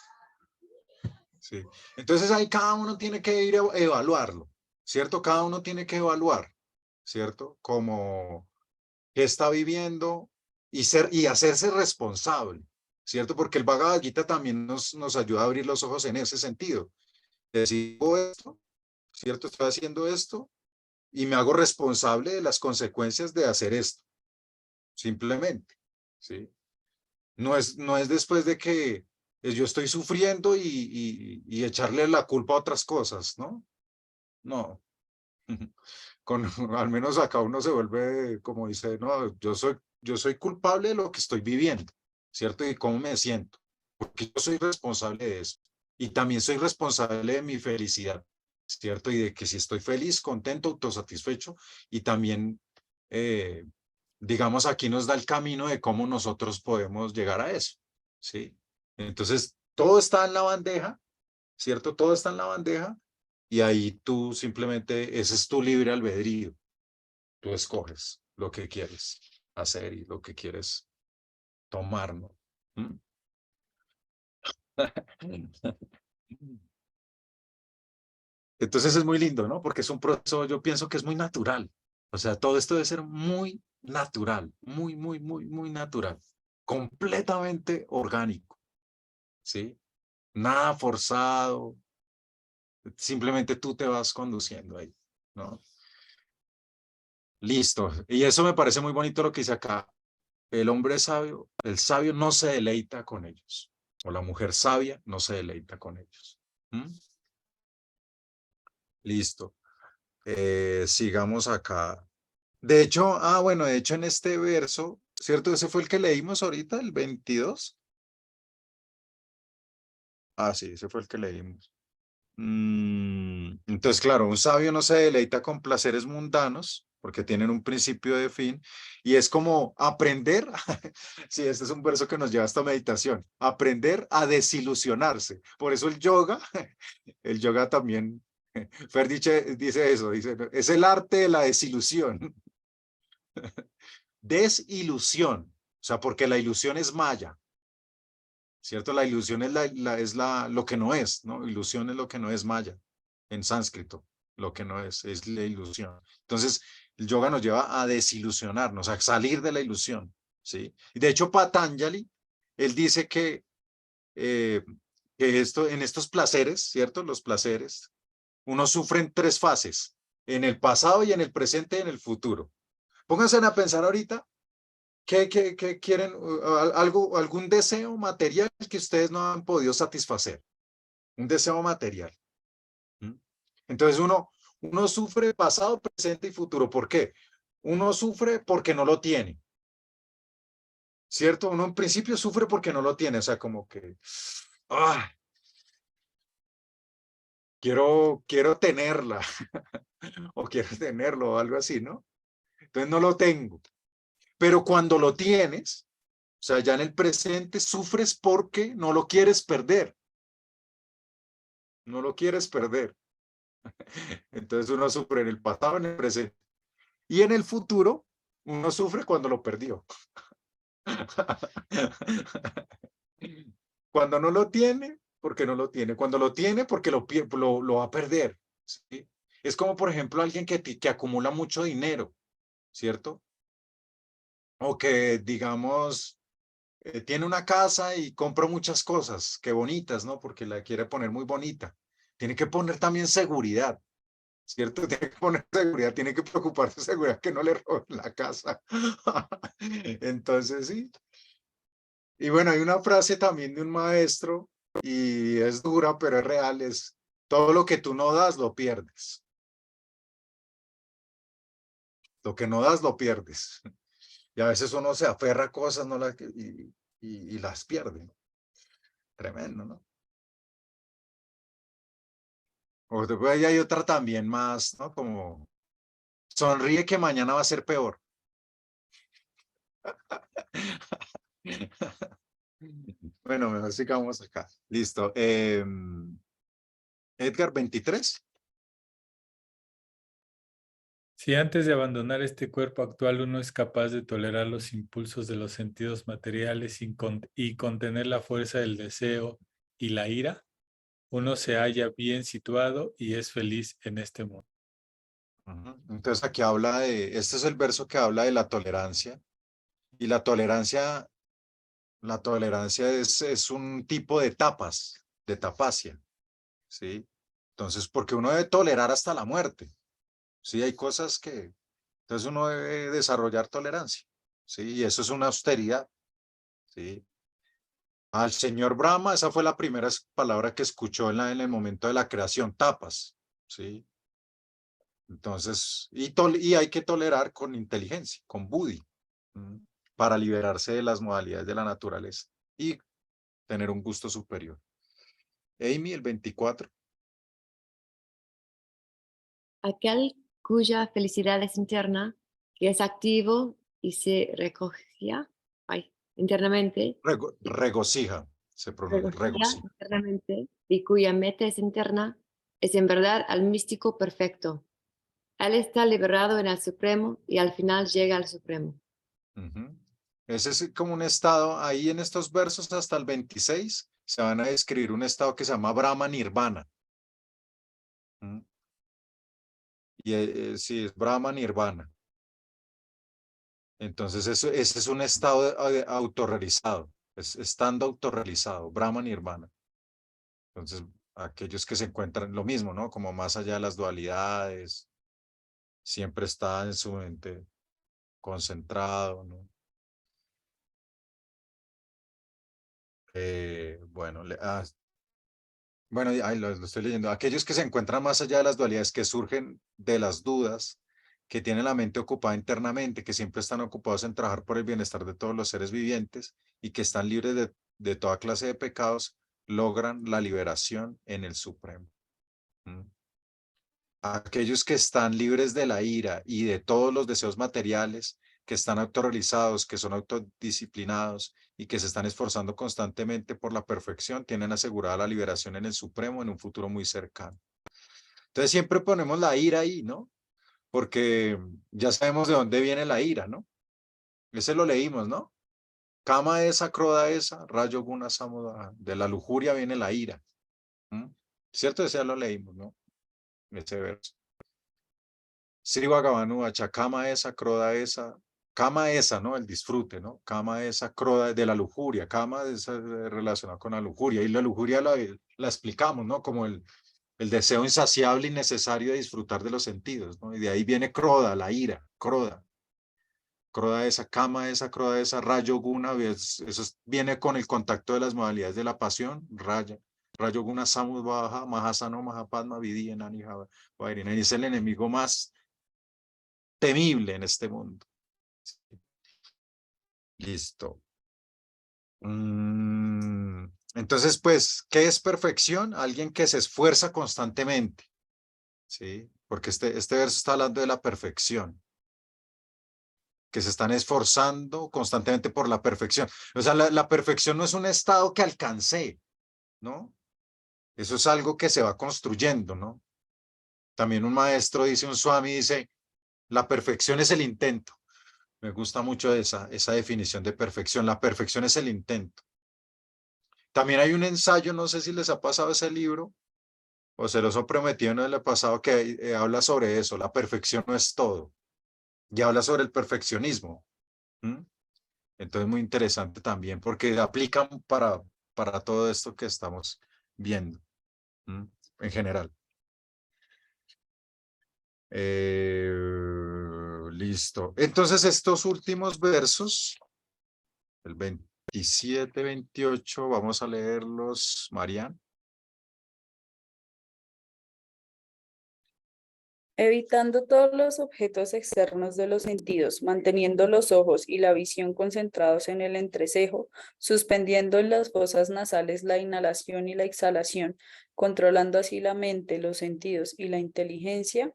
Sí. Entonces ahí cada uno tiene que ir a evaluarlo, ¿cierto? Cada uno tiene que evaluar, ¿cierto? Como qué está viviendo y hacerse responsable, ¿cierto? Porque el Bhagavad Gita también nos ayuda a abrir los ojos en ese sentido. Decir, esto, ¿cierto? Estoy haciendo esto y me hago responsable de las consecuencias de hacer esto, simplemente, ¿sí? No es después de que yo estoy sufriendo y echarle la culpa a otras cosas, ¿no? No. Al menos acá uno se vuelve, como dice, no, yo soy culpable de lo que estoy viviendo, ¿cierto? Y cómo me siento, porque yo soy responsable de eso. Y también soy responsable de mi felicidad, ¿cierto? Y de que si estoy feliz, contento, autosatisfecho, y también, digamos, aquí nos da el camino de cómo nosotros podemos llegar a eso, ¿sí? Entonces, todo está en la bandeja, ¿cierto? Todo está en la bandeja y ahí tú simplemente, ese es tu libre albedrío. Tú escoges lo que quieres hacer y lo que quieres tomar, ¿no? ¿Mm? Entonces es muy lindo, ¿no? Porque es un proceso, yo pienso que es muy natural. O sea, todo esto debe ser muy natural, muy, muy, muy, muy natural. Completamente orgánico, ¿sí? Nada forzado. Simplemente tú te vas conduciendo ahí, ¿no? Listo. Y eso me parece muy bonito lo que dice acá. El hombre sabio, el sabio no se deleita con ellos. O la mujer sabia no se deleita con ellos. ¿Mm? Listo. Sigamos acá. De hecho, bueno, de hecho en este verso, ¿cierto? Ese fue el que leímos ahorita, el 22. Sí, ese fue el que leímos. Entonces, claro, un sabio no se deleita con placeres mundanos porque tienen un principio de fin y es como aprender, sí, este es un verso que nos lleva a esta meditación, aprender a desilusionarse. Por eso el yoga también, Fer dice eso, dice, es el arte de la desilusión. Desilusión, o sea, porque la ilusión es maya. ¿Cierto? La ilusión es lo que no es, ¿no? Ilusión es lo que no es maya, en sánscrito, lo que no es la ilusión. Entonces, el yoga nos lleva a desilusionarnos, a salir de la ilusión, ¿sí? Y de hecho, Patanjali, él dice que en estos placeres, ¿cierto? Los placeres, uno sufre en tres fases, en el pasado y en el presente y en el futuro. Pónganse a pensar ahorita. ¿Qué quieren? ¿Algún deseo material que ustedes no han podido satisfacer? Un deseo material. ¿Mm? Entonces uno sufre pasado, presente y futuro. ¿Por qué? Uno sufre porque no lo tiene. ¿Cierto? Uno en principio sufre porque no lo tiene. O sea, como que, ah, quiero tenerla o quiero tenerlo o algo así, ¿no? Entonces no lo tengo. Pero cuando lo tienes, o sea, ya en el presente sufres porque no lo quieres perder. No lo quieres perder. Entonces uno sufre en el pasado, en el presente. Y en el futuro, uno sufre cuando lo perdió. Cuando no lo tiene, porque no lo tiene. Cuando lo tiene, porque lo va a perder. ¿Sí? Es como, por ejemplo, alguien que acumula mucho dinero, ¿cierto? O que, digamos, tiene una casa y compra muchas cosas, qué bonitas, ¿no? Porque la quiere poner muy bonita. Tiene que poner también seguridad. ¿Cierto? Tiene que poner seguridad, tiene que preocuparse de seguridad que no le roben la casa. Entonces, sí. Y bueno, hay una frase también de un maestro y es dura, pero es real, es todo lo que tú no das, lo pierdes. Lo que no das, lo pierdes. Y a veces uno se aferra a cosas no y las pierde, ¿no? Tremendo, ¿no? O después ahí hay otra también más, ¿no? Como sonríe que mañana va a ser peor. Bueno, mejor sigamos acá. Listo. Edgar, 23. Si antes de abandonar este cuerpo actual uno es capaz de tolerar los impulsos de los sentidos materiales y contener la fuerza del deseo y la ira, uno se halla bien situado y es feliz en este mundo. Entonces aquí este es el verso que habla de la tolerancia. Y la tolerancia es un tipo de tapas, de tapacia, ¿sí? Entonces, porque uno debe tolerar hasta la muerte, ¿sí? Hay cosas entonces uno debe desarrollar tolerancia, ¿sí? Y eso es una austeridad, ¿sí? Al señor Brahma, esa fue la primera palabra que escuchó en el momento de la creación, tapas, ¿sí? Entonces, y hay que tolerar con inteligencia, con buddhi, para liberarse de las modalidades de la naturaleza y tener un gusto superior. Amy, el 24. Aquel cuya felicidad es interna, que es activo y se recogía internamente, Regocija, se pronuncia, regocija. internamente, y cuya meta es interna, es en verdad al místico perfecto. Él está liberado en el Supremo y al final llega al Supremo. Ese es como un estado, ahí en estos versos hasta el 26, se van a describir un estado que se llama Brahma Nirvana. Y sí, es Brahma Nirvana. Entonces, ese es un estado autorrealizado, estando autorrealizado, Brahma Nirvana. Entonces, aquellos que se encuentran lo mismo, ¿no? Como más allá de las dualidades, siempre está en su mente concentrado, ¿no? Bueno, bueno, ahí lo estoy leyendo. Aquellos que se encuentran más allá de las dualidades, que surgen de las dudas, que tienen la mente ocupada internamente, que siempre están ocupados en trabajar por el bienestar de todos los seres vivientes y que están libres de toda clase de pecados, logran la liberación en el Supremo. Aquellos que están libres de la ira y de todos los deseos materiales, que están autorrealizados, que son autodisciplinados y que se están esforzando constantemente por la perfección, tienen asegurada la liberación en el Supremo en un futuro muy cercano. Entonces siempre ponemos la ira ahí, ¿no? Porque ya sabemos de dónde viene la ira, ¿no? Ese lo leímos, ¿no? Kama esa, kroda esa, rayo guna samudana. De la lujuria viene la ira. ¿Cierto? Ese ya lo leímos, ¿no? Ese verso. Sri Bhagavanu, kama esa, kroda esa, kama esa, ¿no? El disfrute, ¿no? Kama esa, kroda de la lujuria, kama es relacionado con la lujuria. Y la lujuria la explicamos, ¿no? Como el deseo insaciable y necesario de disfrutar de los sentidos, ¿no? Y de ahí viene kroda, la ira, kroda. Kroda esa, kama esa, kroda esa, rayo guna, eso viene con el contacto de las modalidades de la pasión, raya. Rayo guna samudvaha, mahasano, mahapadma, vidhi, enani, vairina. Y es el enemigo más temible en este mundo. Listo. Entonces, pues, ¿qué es perfección? Alguien que se esfuerza constantemente, ¿sí? Porque este verso está hablando de la perfección, que se están esforzando constantemente por la perfección. O sea, la perfección no es un estado que alcancé, ¿no? Eso es algo que se va construyendo, ¿no? También un maestro dice, un swami dice, la perfección es el intento. Me gusta mucho esa definición de perfección. La perfección es el intento. También hay un ensayo, no sé si les ha pasado ese libro, o se los he prometido en el pasado, que habla sobre eso. La perfección no es todo. Y habla sobre el perfeccionismo. Entonces, muy interesante también, porque aplican para todo esto que estamos viendo, en general. Listo. Entonces, estos últimos versos, el 27, 28, vamos a leerlos, Marian. Evitando todos los objetos externos de los sentidos, manteniendo los ojos y la visión concentrados en el entrecejo, suspendiendo en las fosas nasales la inhalación y la exhalación, controlando así la mente, los sentidos y la inteligencia,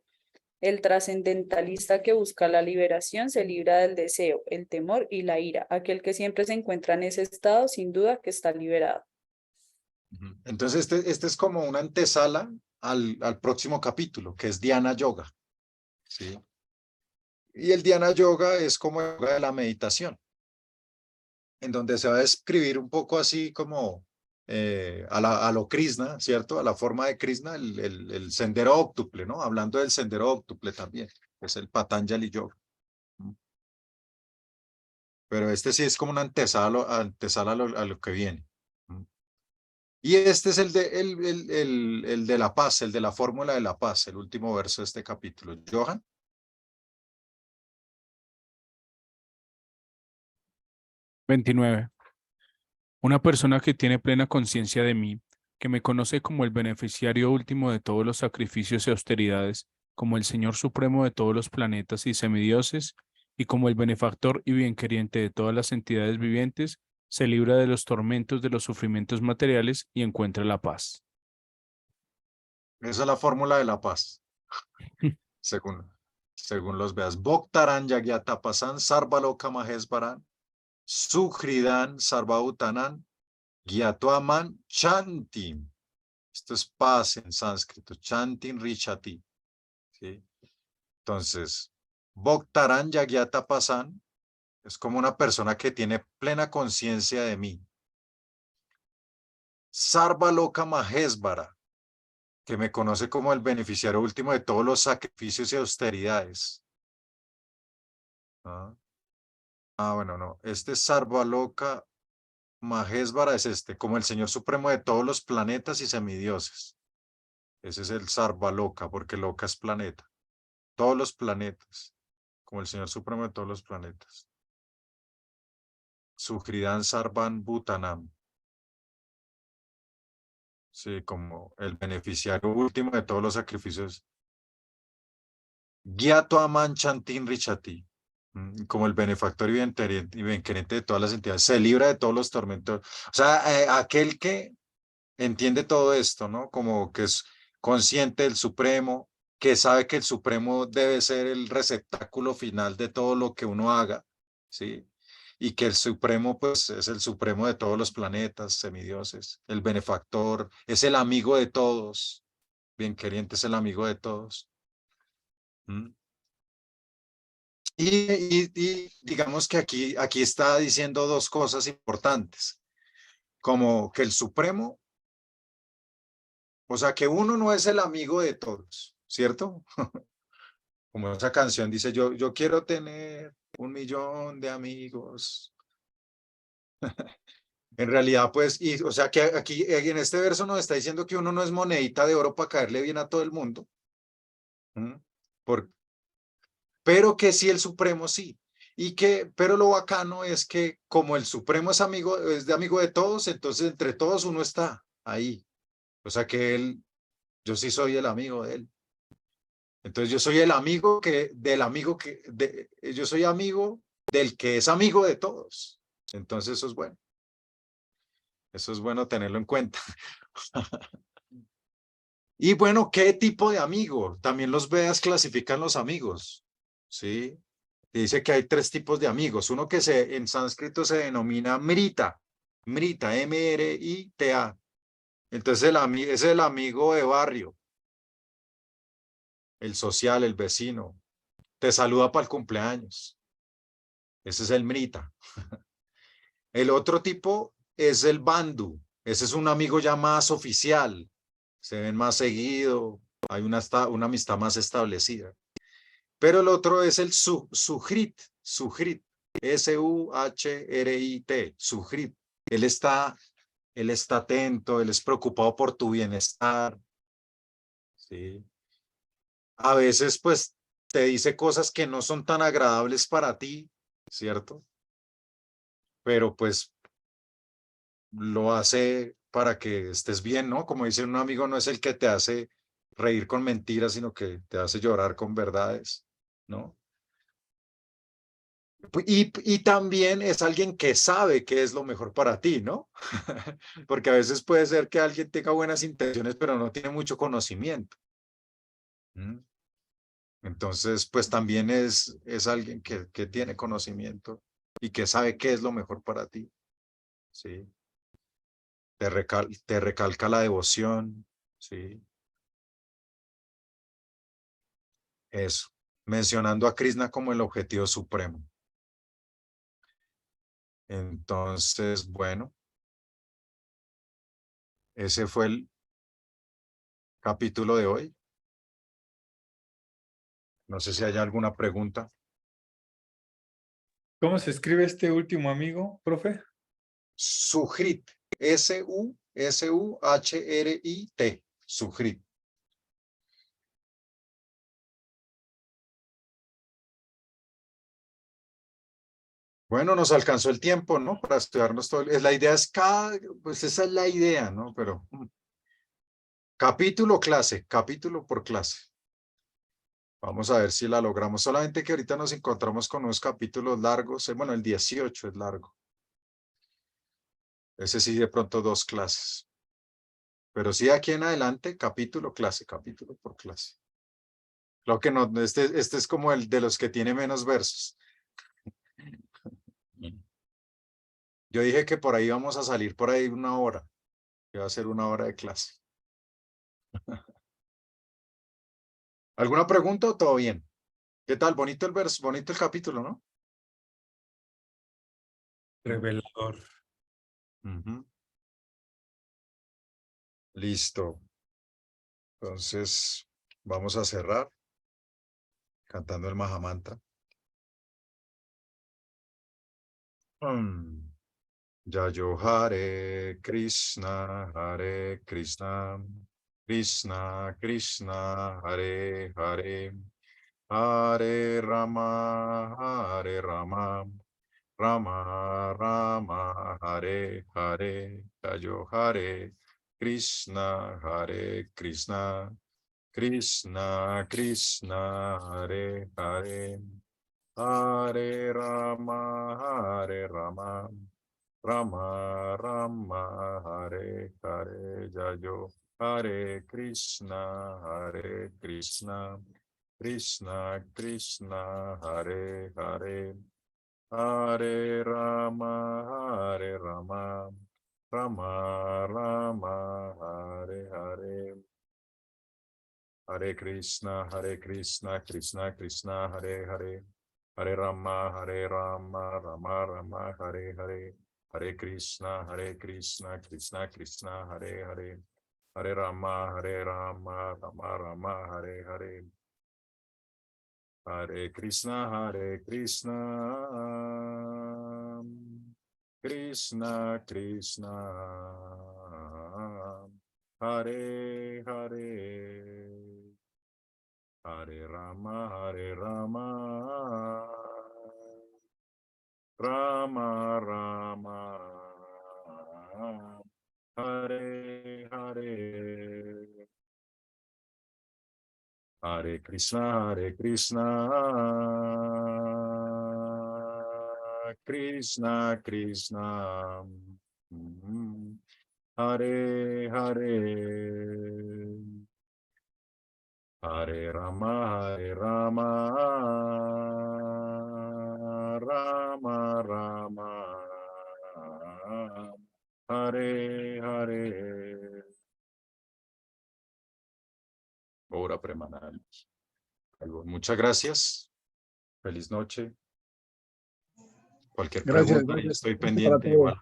el trascendentalista que busca la liberación se libra del deseo, el temor y la ira. Aquel que siempre se encuentra en ese estado, sin duda que está liberado. Entonces, este es como una antesala al próximo capítulo, que es Dhyana Yoga, ¿sí? Y el Dhyana Yoga es como el yoga de la meditación, en donde se va a describir un poco así como a lo Krishna, ¿cierto? A la forma de Krishna, el sendero óctuple, ¿no? Hablando del sendero óctuple también, que es el Patanjali Yoga. Pero este sí es como una antesala a lo que viene. Y este es el de la paz, el de la fórmula de la paz, el último verso de este capítulo. Johan. 29. Una persona que tiene plena conciencia de mí, que me conoce como el beneficiario último de todos los sacrificios y austeridades, como el Señor supremo de todos los planetas y semidioses, y como el benefactor y bienqueriente de todas las entidades vivientes, se libra de los tormentos de los sufrimientos materiales y encuentra la paz. Esa es la fórmula de la paz, según los veas. Bhoktaran Yagyatapasan, Sarvaloka Mahesvaran, Suhridan Sarvautanan, Gyatuaman Chantim. Esto es paz en sánscrito, Chantim Richati. ¿Sí? Entonces, Bhoktaran Yagyatapasan es como una persona que tiene plena conciencia de mí. Sarvaloka Mahesvara, que me conoce como el beneficiario último de todos los sacrificios y austeridades. Bueno, no. Este Sarvaloka Mahesvara es como el Señor Supremo de todos los planetas y semidioses. Ese es el Sarvaloka, porque Loka es planeta. Todos los planetas, como el Señor Supremo de todos los planetas. Suhridan Sarvan Bhutanam. Sí, como el beneficiario último de todos los sacrificios. Gyato Aman Chantin Richati. Como el benefactor y benquerente de todas las entidades. Se libra de todos los tormentos. O sea, aquel que entiende todo esto, ¿no? Como que es consciente del Supremo, que sabe que el Supremo debe ser el receptáculo final de todo lo que uno haga, ¿sí? Y que el Supremo, pues, es el Supremo de todos los planetas, semidioses, el benefactor, es el amigo de todos, bien queriente es el amigo de todos. Y digamos que aquí está diciendo dos cosas importantes, como que el Supremo, o sea, que uno no es el amigo de todos, ¿cierto? Como esa canción dice, yo quiero tener 1.000.000 de amigos. En realidad, pues, o sea, que aquí en este verso nos está diciendo que uno no es monedita de oro para caerle bien a todo el mundo. Pero que sí el Supremo sí. Pero lo bacano es que como el Supremo es amigo de todos, entonces entre todos uno está ahí. O sea que yo sí soy el amigo de él. Entonces yo soy el amigo yo soy amigo del que es amigo de todos. Entonces eso es bueno. Eso es bueno tenerlo en cuenta. Y bueno, ¿qué tipo de amigo? También los Vedas clasifican los amigos, ¿sí? Dice que hay 3 tipos de amigos. Uno que en sánscrito se denomina Mrita, Mrita. Entonces es el amigo de barrio, el social, el vecino. Te saluda para el cumpleaños. Ese es el Mrita. El otro tipo es el Bandhu. Ese es un amigo ya más oficial. Se ven más seguido. Hay una amistad más establecida. Pero el otro es el Suhrit. Suhrit. S-U-H-R-I-T. Suhrit. Él está atento, él es preocupado por tu bienestar. ¿Sí? A veces, pues, te dice cosas que no son tan agradables para ti, ¿cierto? Pero, pues, lo hace para que estés bien, ¿no? Como dice un amigo, no es el que te hace reír con mentiras, sino que te hace llorar con verdades, ¿no? Y también es alguien que sabe qué es lo mejor para ti, ¿no? Porque a veces puede ser que alguien tenga buenas intenciones, pero no tiene mucho conocimiento. Entonces, pues también es alguien que tiene conocimiento y que sabe qué es lo mejor para ti, ¿sí? Te recalca la devoción, ¿sí? Eso, mencionando a Krishna como el objetivo supremo. Entonces, bueno, ese fue el capítulo de hoy. No sé si hay alguna pregunta. ¿Cómo se escribe este último amigo, profe? Suhrit, S-U-S-U-H-R-I-T, Suhrit. Bueno, nos alcanzó el tiempo, ¿no? Para estudiarnos todo. La idea es pues esa es la idea, ¿no? Pero capítulo por clase. Vamos a ver si la logramos. Solamente que ahorita nos encontramos con unos capítulos largos. Bueno, el 18 es largo. Ese sí, de pronto 2 clases. Pero sí, aquí en adelante, capítulo por clase. Lo que no, este es como el de los que tiene menos versos. Yo dije que por ahí vamos a salir por ahí 1 hora. Que va a ser 1 hora de clase. ¿Alguna pregunta o todo bien? ¿Qué tal? Bonito el verso, bonito el capítulo, ¿no? Revelador. Ujú. Listo. Entonces, vamos a cerrar cantando el Mahamantra. Yayo Hare Krishna, Krishna Krishna, Hare Hare, Hare Rama, Rama Rama, Hare Hare, Yayo Hare Krishna, Krishna Krishna, Hare Hare, Hare Rama, Rama Rama, Hare Hare, Jayo, Hare Krishna, Krishna Krishna, Hare Hare, Hare Rama, Rama Rama, Hare Hare. Hare Krishna, Krishna Krishna, Hare Hare, Hare Rama, Rama Rama, Hare Hare, Hare Krishna, Krishna Krishna, Hare Hare, Hare Rama, Rama Rama, Hare Hare, Hare Krishna, Krishna Krishna, Hare Hare. Hare Rama, Rama Rama, Hare Hare. Hare Krishna, Krishna Krishna, Hare Hare. Hare Rama, Rama Rama, Hare Hare. Ora Premanal. Muchas gracias. Feliz noche. Cualquier Gracias, pregunta, yo gracias estoy para pendiente todos. igual.